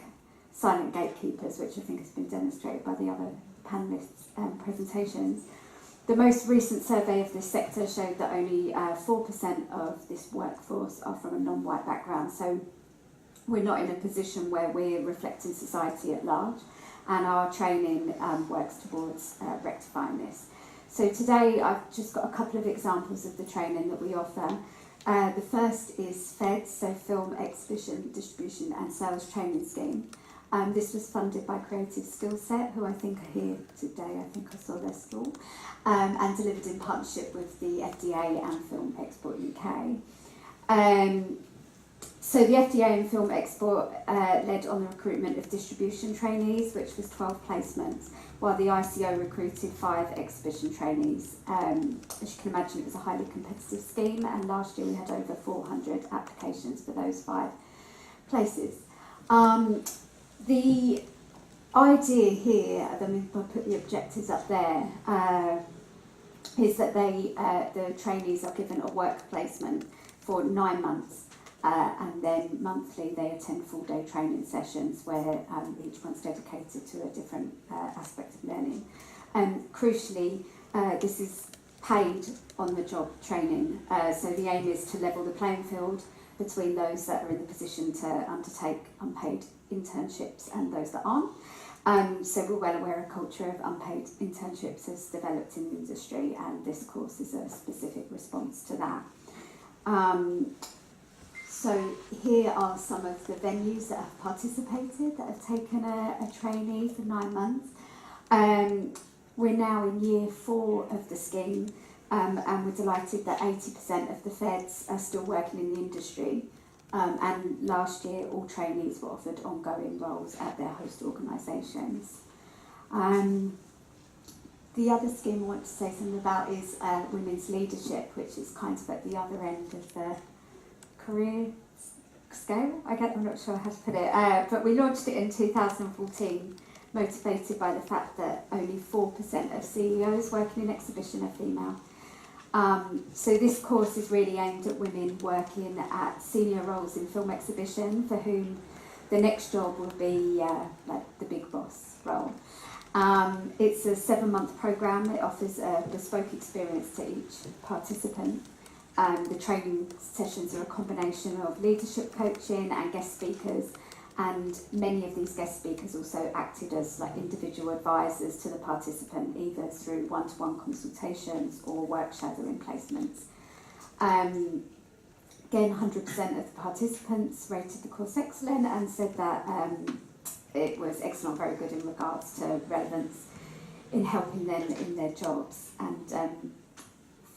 silent gatekeepers, which I think has been demonstrated by the other panellists' presentations. The most recent survey of this sector showed that only 4% of this workforce are from a non-white background. So we're not in a position where we're reflecting society at large, and our training works towards rectifying this. So today I've just got a couple of examples of the training that we offer. The first is FEDS, so Film Exhibition Distribution and Sales Training Scheme. This was funded by Creative Skillset, who I think are here today. I think I saw their stall, and delivered in partnership with the FDA and Film Export UK. So the FDA and Film Export led on the recruitment of distribution trainees, which was 12 placements, while the ICO recruited 5 exhibition trainees. As you can imagine, it was a highly competitive scheme, and last year we had over 400 applications for those 5 places. The idea here, I mean, I'll put the objectives up there, is that the trainees are given a work placement for 9 months, and then monthly they attend full-day training sessions where each one's dedicated to a different aspect of learning. And crucially, this is paid on-the-job training, so the aim is to level the playing field between those that are in the position to undertake unpaid internships and those that aren't. So we're well aware a culture of unpaid internships has developed in the industry, and this course is a specific response to that. So here are some of the venues that have participated, that have taken a trainee for 9 months. We're now in year 4 of the scheme, and we're delighted that 80% of the feds are still working in the industry. And last year, all trainees were offered ongoing roles at their host organisations. The other scheme I want to say something about is women's leadership, which is kind of at the other end of the career scale. I'm not sure how to put it, but we launched it in 2014, motivated by the fact that only 4% of CEOs working in exhibition are female. So this course is really aimed at women working at senior roles in film exhibition, for whom the next job will be like the big boss role. It's a 7-month programme. It offers a bespoke experience to each participant. The training sessions are a combination of leadership coaching and guest speakers, and many of these guest speakers also acted as like individual advisors to the participant, either through one-to-one consultations or work shadowing placements. Again, 100% of the participants rated the course excellent and said that it was excellent, very good in regards to relevance in helping them in their jobs. And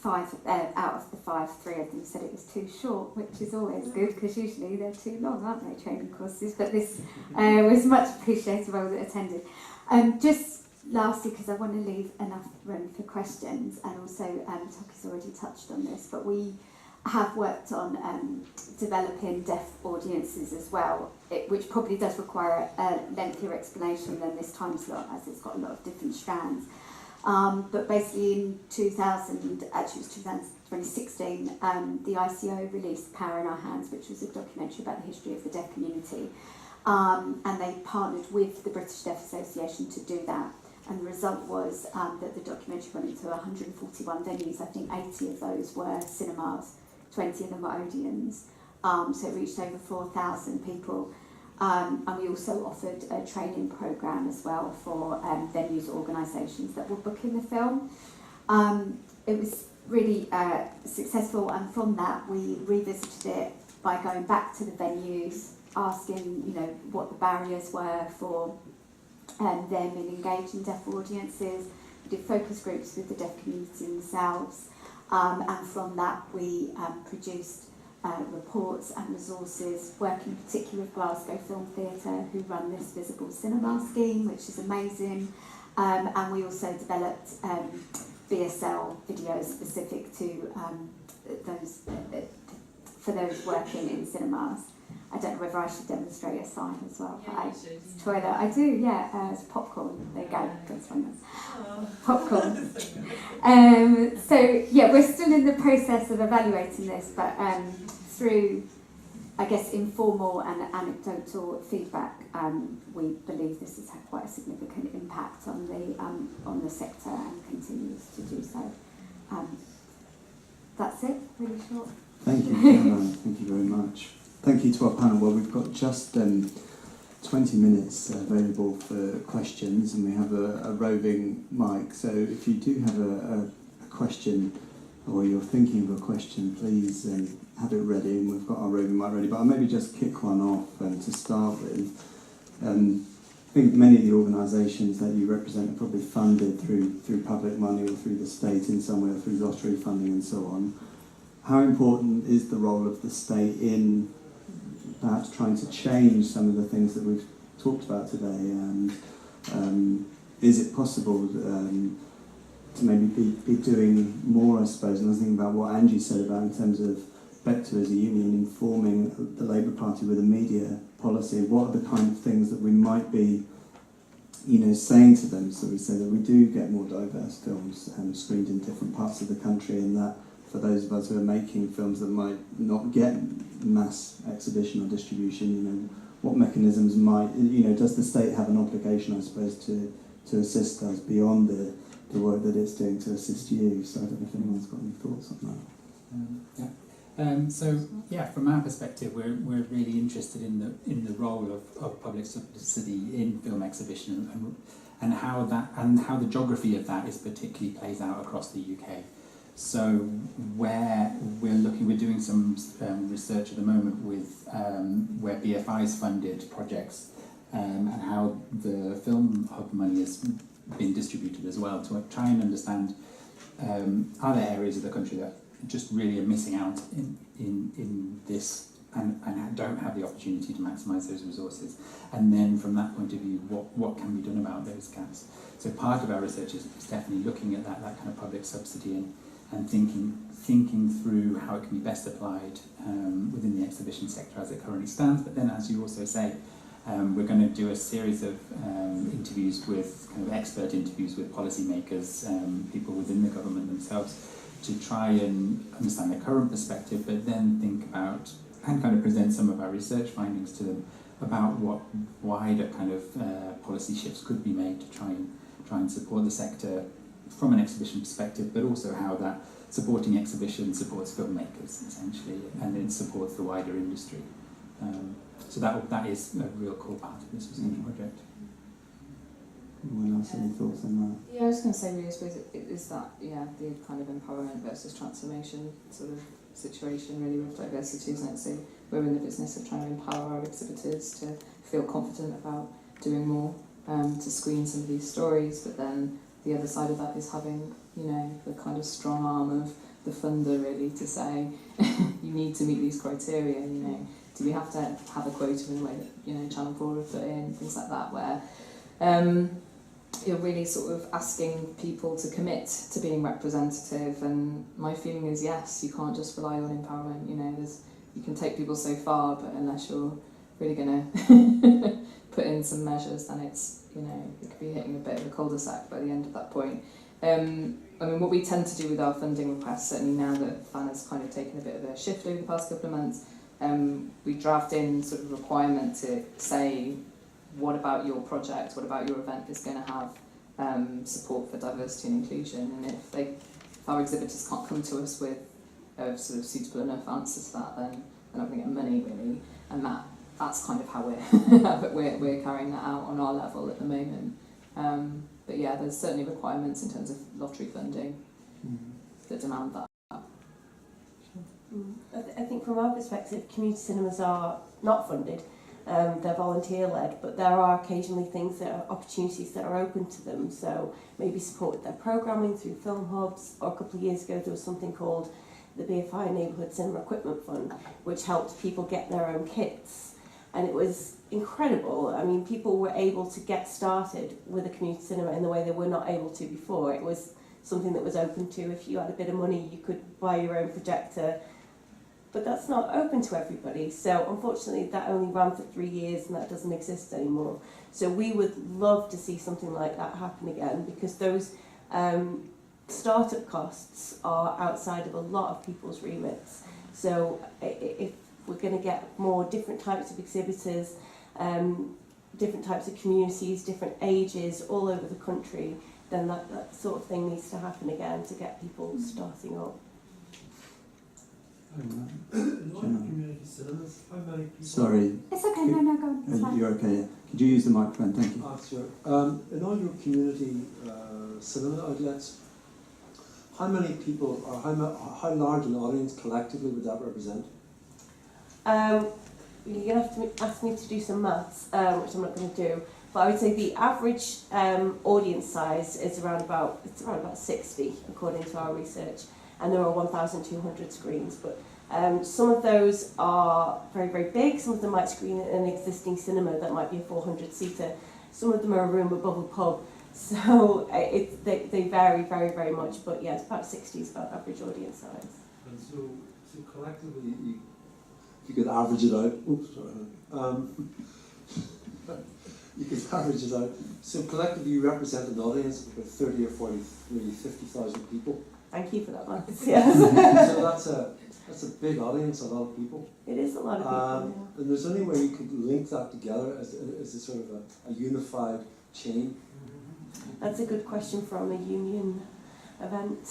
out of the five, 3 of them said it was too short, which is always good because usually they're too long, aren't they, training courses? But this was much appreciated by all that attended. Just lastly, because I want to leave enough room for questions, and also Toki's already touched on this, but we have worked on developing deaf audiences as well, which probably does require a lengthier explanation than this time slot, as it's got a lot of different strands. But basically in 2016, the ICO released Power in Our Hands, which was a documentary about the history of the deaf community. And they partnered with the British Deaf Association to do that. And the result was that the documentary went into 141 venues. I think 80 of those were cinemas, 20 of them were Odeons. So it reached over 4,000 people. And we also offered a training programme as well for venues organisations that were booking the film. It was really successful, and from that we revisited it by going back to the venues, asking what the barriers were for them in engaging deaf audiences. We did focus groups with the deaf community themselves, and from that we produced reports and resources, working in particular with Glasgow Film Theatre, who run this visible cinema scheme, which is amazing. And we also developed BSL videos specific to those for those working in cinemas. I don't know whether I should demonstrate a sign as well. Yeah, But toilet. I do, yeah. It's popcorn. There you go. That's one. Popcorn. So yeah, we're still in the process of evaluating this, but through, I guess, informal and anecdotal feedback, we believe this has had quite a significant impact on the sector and continues to do so. That's it. Really short. Thank you, Jemma. Thank you very much. Thank you to our panel. Well, we've got just 20 minutes available for questions, and we have a roving mic. So if you do have a question, or you're thinking of a question, please have it ready, and we've got our roving mic ready. But I'll maybe just kick one off to start with. I think many of the organisations that you represent are probably funded through public money or through the state in some way, or through lottery funding and so on. How important is the role of the state in perhaps trying to change some of the things that we've talked about today? And is it possible to maybe be doing more, I suppose? And I was thinking about what Angie said about in terms of Vector as a union informing the Labour Party with a media policy. What are the kind of things that we might be saying to them, so we say that we do get more diverse films screened in different parts of the country, and that for those of us who are making films that might not get mass exhibition or distribution, what mechanisms might, does the state have an obligation, I suppose, to assist us beyond the work that it's doing to assist you? So I don't know if anyone's got any thoughts on that. From our perspective, we're really interested in the role of public subsidy in film exhibition and how the geography of that is particularly plays out across the UK. So where we're doing some research at the moment with where BFI's funded projects and how the Film Hub money has been distributed as well, to try and understand are there areas of the country that just really are missing out in this and don't have the opportunity to maximise those resources, and then from that point of view, what can be done about those gaps. So part of our research is definitely looking at that kind of public subsidy and thinking through how it can be best applied within the exhibition sector as it currently stands. But then, as you also say, we're going to do a series of interviews with kind of expert interviews with policymakers, people within the government themselves, to try and understand their current perspective, but then think about and kind of present some of our research findings to them about what wider kind of policy shifts could be made to try and support the sector from an exhibition perspective, but also how that supporting exhibitions supports filmmakers essentially, and it supports the wider industry. So that is a real core part of this research project. Anyone else any thoughts on that? Yeah, I was going to say, really, I suppose it is that, yeah, the kind of empowerment versus transformation sort of situation, really, with diversity, isn't it? So we're in the business of trying to empower our exhibitors to feel confident about doing more, to screen some of these stories, but then the other side of that is having, you know, the kind of strong arm of the funder, really, to say, you need to meet these criteria, you know. Do we have to have a quota in the way that, you know, Channel 4 have put in, things like that, where you're really sort of asking people to commit to being representative, and my feeling is yes, you can't just rely on empowerment, you know, you can take people so far, but unless you're really going to put in some measures, then it's, you know, it could be hitting a bit of a cul-de-sac by the end of that point. I mean, what we tend to do with our funding requests, certainly now that FAN has kind of taken a bit of a shift over the past couple of months, we draft in sort of requirement to say, what about your project, what about your event is going to have support for diversity and inclusion, and if our exhibitors can't come to us with a sort of suitable enough answers to that, then they're not going to get money, really, and that's kind of how we're carrying that out on our level at the moment. But yeah, there's certainly requirements in terms of lottery funding that demand that. I think from our perspective, community cinemas are not funded. They're volunteer-led, but there are occasionally things that are opportunities that are open to them. So maybe support with their programming through film hubs, or a couple of years ago there was something called the BFI Neighbourhood Cinema Equipment Fund, which helped people get their own kits. And it was incredible. I mean, people were able to get started with a community cinema in the way they were not able to before. It was something that was open to, if you had a bit of money, you could buy your own projector. But that's not open to everybody. So unfortunately, that only ran for 3 years and that doesn't exist anymore. So we would love to see something like that happen again, because those startup costs are outside of a lot of people's remits. So if we're going to get more different types of exhibitors, different types of communities, different ages all over the country, then that sort of thing needs to happen again to get people starting up. Community cinemas, how many people? Sorry. It's okay, no, go on. It's fine. You're okay, yeah. Could you use the microphone? Thank you. Sure. In all your community cinema outlets, how many people, or how large an audience collectively would that represent? You're going to have to ask me to do some maths, which I'm not going to do. But I would say the average audience size is around about 60, according to our research. And there are 1,200 screens, but some of those are very, very big. Some of them might screen in an existing cinema that might be a 400-seater. Some of them are a room above a pub. So they vary very, very much. But yeah, it's about 60 is about average audience size. And so collectively, you could average it out. Oops, sorry. You could average it out. So collectively, you represent an audience of 30 or 40, maybe 50,000 people. Thank you for that, Marcus. Yes. So that's a big audience, a lot of people. It is a lot of people. And there's only way you could link that together as a sort of a unified chain. That's a good question from a union event.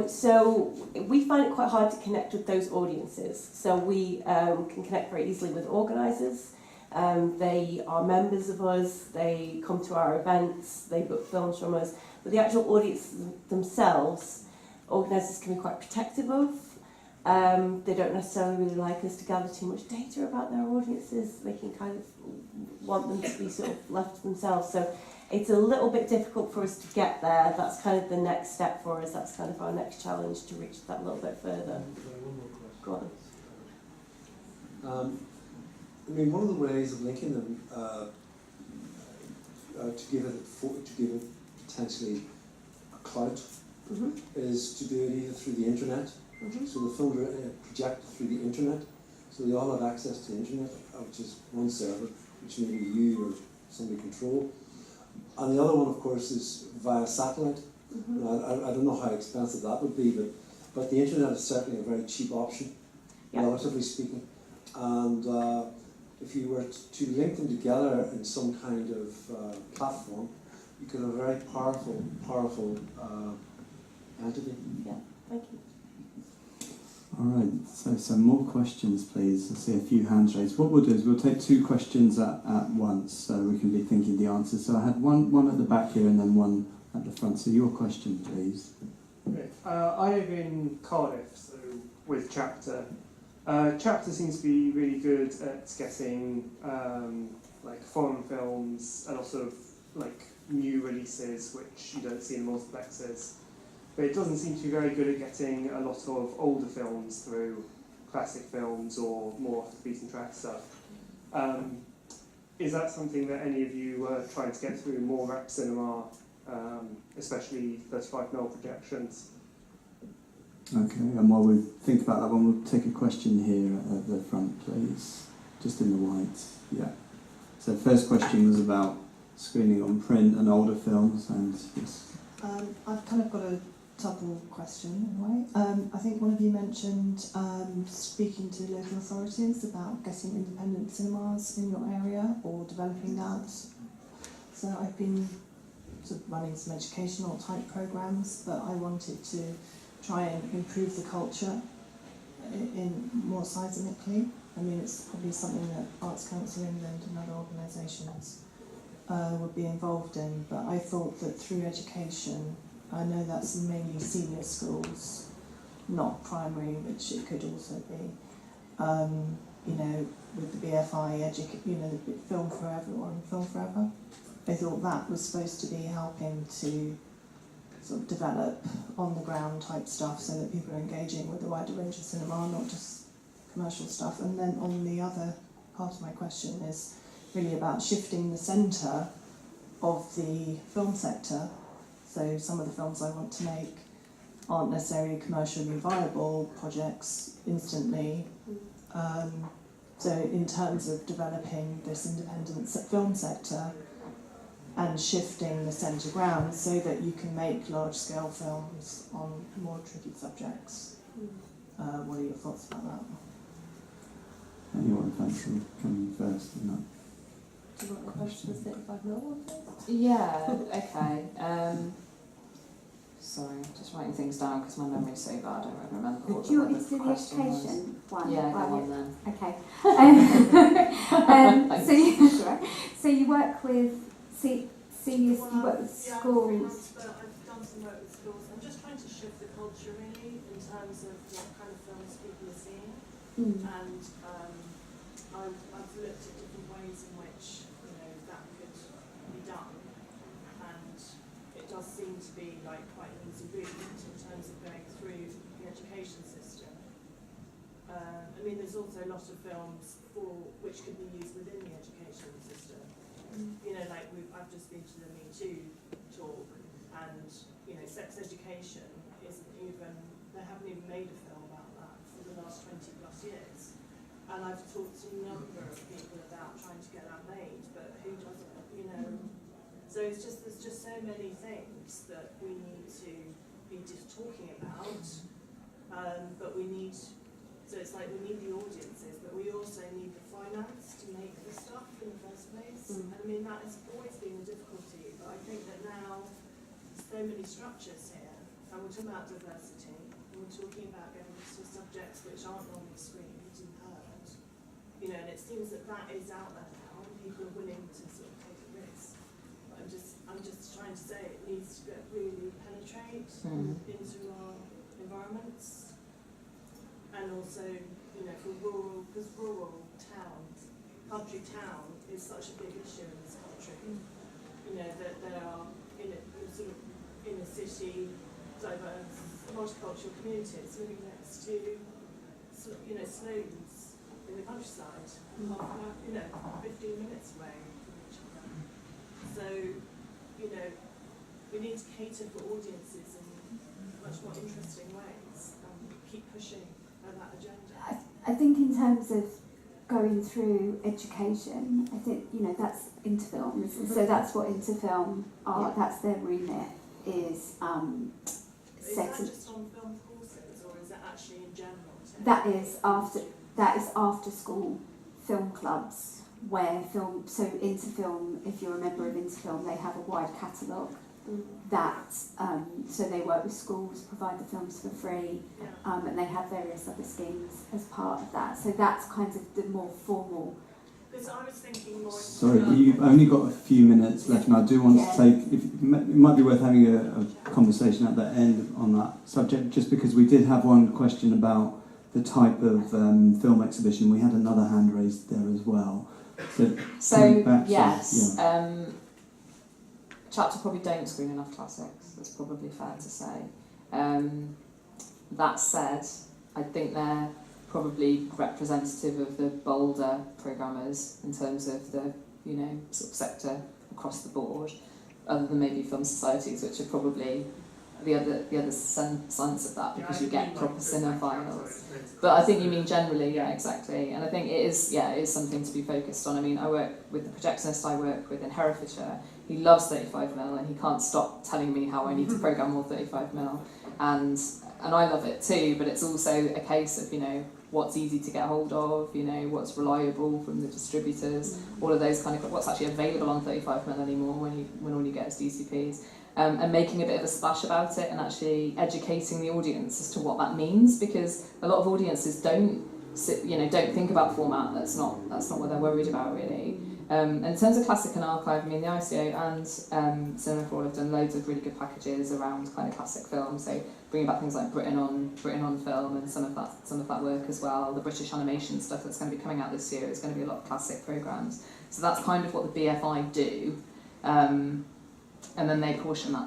So we find it quite hard to connect with those audiences. So we can connect very easily with organisers. They are members of us, they come to our events, they book films from us. But the actual audience themselves, organisers can be quite protective of. They don't necessarily really like us to gather too much data about their audiences. They can kind of want them to be sort of left to themselves. So it's a little bit difficult for us to get there. That's kind of the next step for us. That's kind of our next challenge, to reach that a little bit further. One more question. Go on. I mean, one of the ways of linking them to give it potentially a clout is to do it either through the internet. So the film projected through the internet, so they all have access to the internet, which is one server, which maybe you or somebody control. And the other one, of course, is via satellite. I don't know how expensive that would be, but the internet is certainly a very cheap option, relatively speaking. And if you were to link them together in some kind of platform, you could have a very powerful entity. Yeah. Thank you. All right, so some more questions, please. I see a few hands raised. What we'll do is we'll take 2 questions at once, so we can be thinking the answers. So I had one at the back here and then one at the front. So your question, please. Great. I live in Cardiff, so with Chapter. Chapter seems to be really good at getting like foreign films and also like new releases which you don't see in multiplexes. But it doesn't seem to be very good at getting a lot of older films through classic films or more off the beaten track stuff. Is that something that any of you are trying to get through more rep cinema, especially 35mm projections? Okay, and while we think about that one, we'll take a question here at the front, please. Just in the white, yeah. So first question was about screening on print and older films, and yes. I've kind of got a double question in a way. I think one of you mentioned speaking to local authorities about getting independent cinemas in your area or developing that. So I've been sort of running some educational type programs, but I wanted to try and improve the culture in more seismically. I mean, it's probably something that Arts Council England and other organisations would be involved in, but I thought that through education, I know that's mainly senior schools, not primary, which it could also be, you know, with the BFI, you know, the Film for Everyone, Film Forever. I thought that was supposed to be helping to sort of develop on-the-ground type stuff so that people are engaging with a wider range of cinema, not just commercial stuff. And then on the other part of my question is really about shifting the centre of the film sector. So some of the films I want to make aren't necessarily commercially viable projects instantly. So in terms of developing this independent film sector and shifting the centre ground so that you can make large-scale films on more tricky subjects. What are your thoughts about that? Anyone fancy coming first or not? Do you want the question of 35mm one first? Yeah, okay. Sorry, just writing things down because my memory's so bad, I don't remember what Do you want the me to do the question was. education one? Yeah, go Right, on then. Okay. Thanks. So you work with seniors, you work with schools. But I've done some work with schools. I'm just trying to shift the culture really in terms of what kind of films people are seeing. And I've looked at different ways in which that could be done, and it does seem to be like quite an easy route in terms of going through the education system. I mean, there's also a lot of films which could be used within the education system. Like I've just been to the Me Too talk, and sex education isn't even, they haven't even made a film about that for the last 20 plus years. And I've talked to a number of people about trying to get that made, but who doesn't, So it's just, there's just so many things that we need to be just talking about, but we need, so it's like we need the audiences, but we also need the finance to make the stuff in the first place. And I mean, that has always been a difficulty, but I think that now there's so many structures here, and we're talking about diversity, and we're talking about going to subjects which aren't on the screen and heard, and it seems that that is out there now, and people are willing to sort of take a risk. But I'm just trying to say it needs to really penetrate into our environments, and also, for rural, because rural towns, country town is such a big issue in this country. That there are sort of inner city, diverse, multicultural communities living next to saloons in the countryside, 15 minutes away from each other. So, we need to cater for audiences in much more interesting ways and keep pushing that agenda. I think in terms of going through education, I think, that's Interfilm. So that's what Interfilm are, that's their remit, is Is that just on film courses, or is that actually in general? That is after school film clubs where so Interfilm, if you're a member of Interfilm, they have a wide catalogue that, so they work with schools, provide the films for free, and they have various other schemes as part of that. So that's kind of the more formal. Because I was thinking more. Sorry, you've only got a few minutes left, and I do want to take. It might be worth having a conversation at the end on that subject, just because we did have one question about the type of film exhibition. We had another hand raised there as well. So yes, Chapter probably don't screen enough classics. That's probably fair to say. That said, I think they're probably representative of the bolder programmers in terms of the sort of sector across the board, other than maybe film societies, which are probably the other sense of that, because you get proper cinephiles. But I think you mean generally, yeah, exactly. And I think it is something to be focused on. I mean, I work with the projectionist I work with in Herefordshire. He loves 35mm, and he can't stop telling me how I need to program more 35mm. And I love it too, but it's also a case of, what's easy to get hold of, what's reliable from the distributors, all of those kind of, what's actually available on 35mm anymore when all you get is DCPs. And making a bit of a splash about it, and actually educating the audience as to what that means, because a lot of audiences don't think about format. That's not what they're worried about really. And in terms of classic and archive, I mean, the ICO and Cinema for All have done loads of really good packages around kind of classic films. So bringing back things like Britain on Film and some of that work as well. The British animation stuff that's going to be coming out this year is going to be a lot of classic programs. So that's kind of what the BFI do. And then they portion a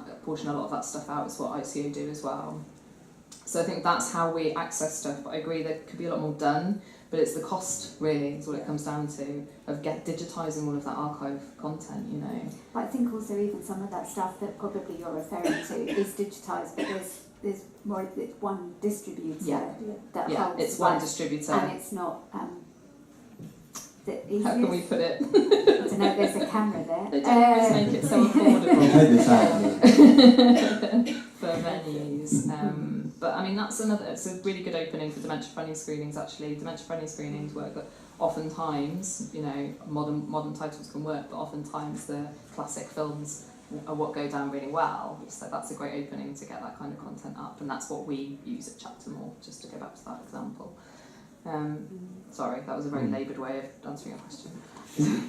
lot of that stuff out, is what ICO do as well. So I think that's how we access stuff. But I agree there could be a lot more done, but it's the cost really is what it comes down to, of digitising all of that archive content, But I think also even some of that stuff that probably you're referring to is digitised, but there's more, it's one distributor that holds it's one distributor. And it's not how can we put it? I don't know, there's a camera there. They don't always make it so affordable. Take this out. For venues. But I mean, it's a really good opening for dementia-friendly screenings actually. Dementia-friendly screenings work, but oftentimes, modern titles can work, but oftentimes the classic films are what go down really well. So that's a great opening to get that kind of content up, and that's what we use at Chapter more, just to go back to that example. Sorry, that was a very laboured way of answering your question.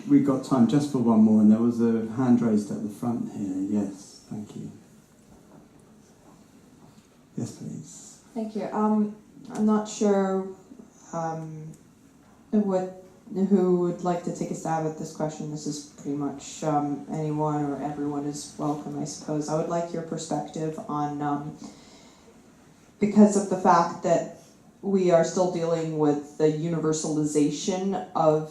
We've got time just for one more, and there was a hand raised at the front here. Yes, thank you. Yes, please. Thank you. I'm not sure who would like to take a stab at this question. This is pretty much anyone or everyone is welcome, I suppose. I would like your perspective on, because of the fact that we are still dealing with the universalization of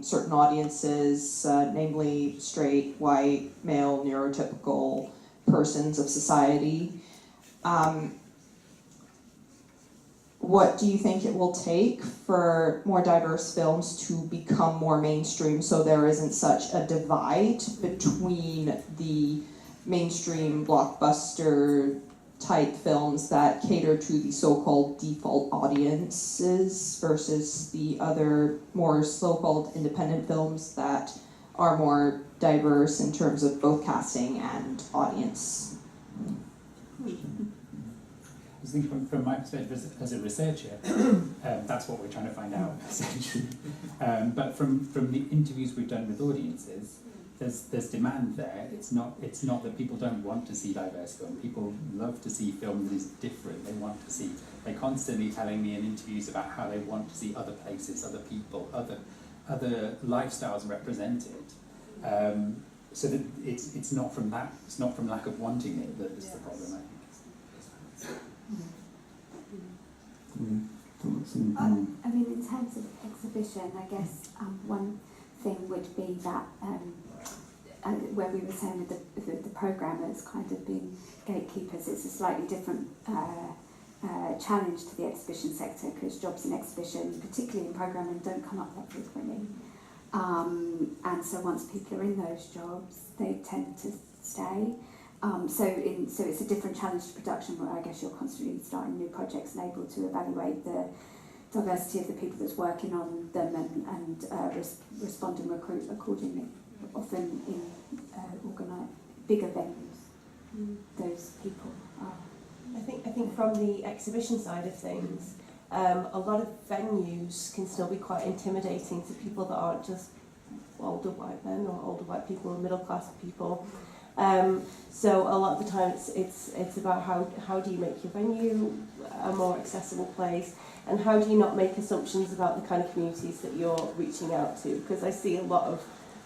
certain audiences, namely straight, white, male, neurotypical persons of society. What do you think it will take for more diverse films to become more mainstream, so there isn't such a divide between the mainstream blockbuster type films that cater to the so-called default audiences versus the other more so-called independent films that are more diverse in terms of both casting and audience? I was thinking from my perspective as a researcher, that's what we're trying to find out, essentially. But from the interviews we've done with audiences, there's demand there. It's not that people don't want to see diverse film. People love to see film that is different. They're constantly telling me in interviews about how they want to see other places, other people, other lifestyles represented. So that it's not from that. It's not from lack of wanting it that is the problem, I think. I mean, in terms of exhibition, I guess one thing would be that where we were saying with the programmers kind of being gatekeepers, it's a slightly different challenge to the exhibition sector, because jobs in exhibition, particularly in programming, don't come up that frequently. And so once people are in those jobs, they tend to stay. So it's a different challenge to production, where I guess you're constantly starting new projects and able to evaluate the diversity of the people that's working on them and respond and recruit accordingly, often in bigger venues. those people are. I think from the exhibition side of things, a lot of venues can still be quite intimidating to people that aren't just older white men or older white people or middle class people. So a lot of the time it's about how do you make your venue a more accessible place, and how do you not make assumptions about the kind of communities that you're reaching out to, because I see a lot of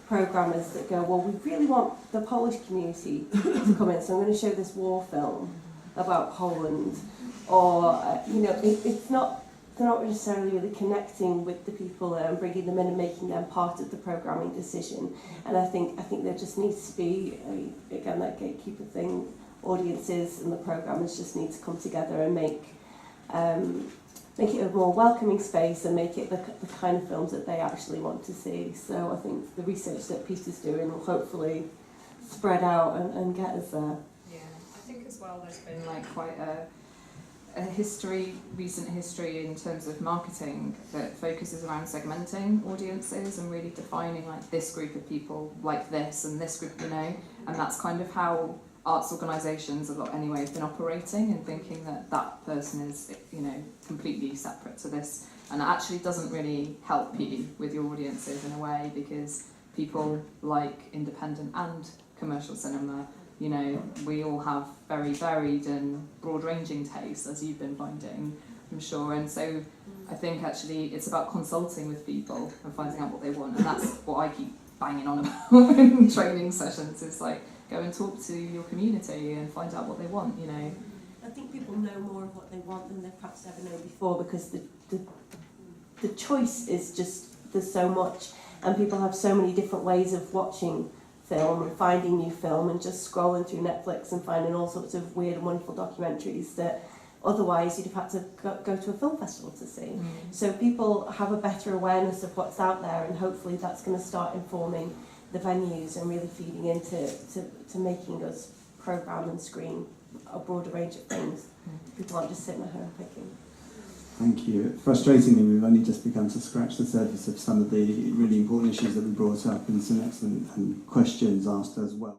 programmers that go, well, we really want the Polish community to come in, so I'm going to show this war film about Poland, or it's not, they're not necessarily really connecting with the people there and bringing them in and making them part of the programming decision. And I think there just needs to be again that gatekeeper thing. Audiences and the programmers just need to come together and make it a more welcoming space and make it the kind of films that they actually want to see. So I think the research that Peter's doing will hopefully spread out and get us there. Yeah, I think as well there's been like quite a recent history in terms of marketing that focuses around segmenting audiences and really defining like this group of people like this and this group, and that's kind of how arts organisations a lot anyway have been operating and thinking that person is completely separate to this, and it actually doesn't really help you with your audiences in a way, because people like independent and commercial cinema. We all have very varied and broad-ranging tastes, as you've been finding, I'm sure. And so I think actually it's about consulting with people and finding out what they want. And that's what I keep banging on about in training sessions. It's like, go and talk to your community and find out what they want, I think people know more of what they want than they've perhaps ever known before, because the choice is just, there's so much, and people have so many different ways of watching film and finding new film and just scrolling through Netflix and finding all sorts of weird and wonderful documentaries that otherwise you'd have had to go to a film festival to see. So people have a better awareness of what's out there, and hopefully that's going to start informing the venues and really feeding into to making us programme and screen a broader range of things. People aren't just sitting at home picking. Thank you. Frustratingly, we've only just begun to scratch the surface of some of the really important issues that we brought up, and some excellent questions asked as well.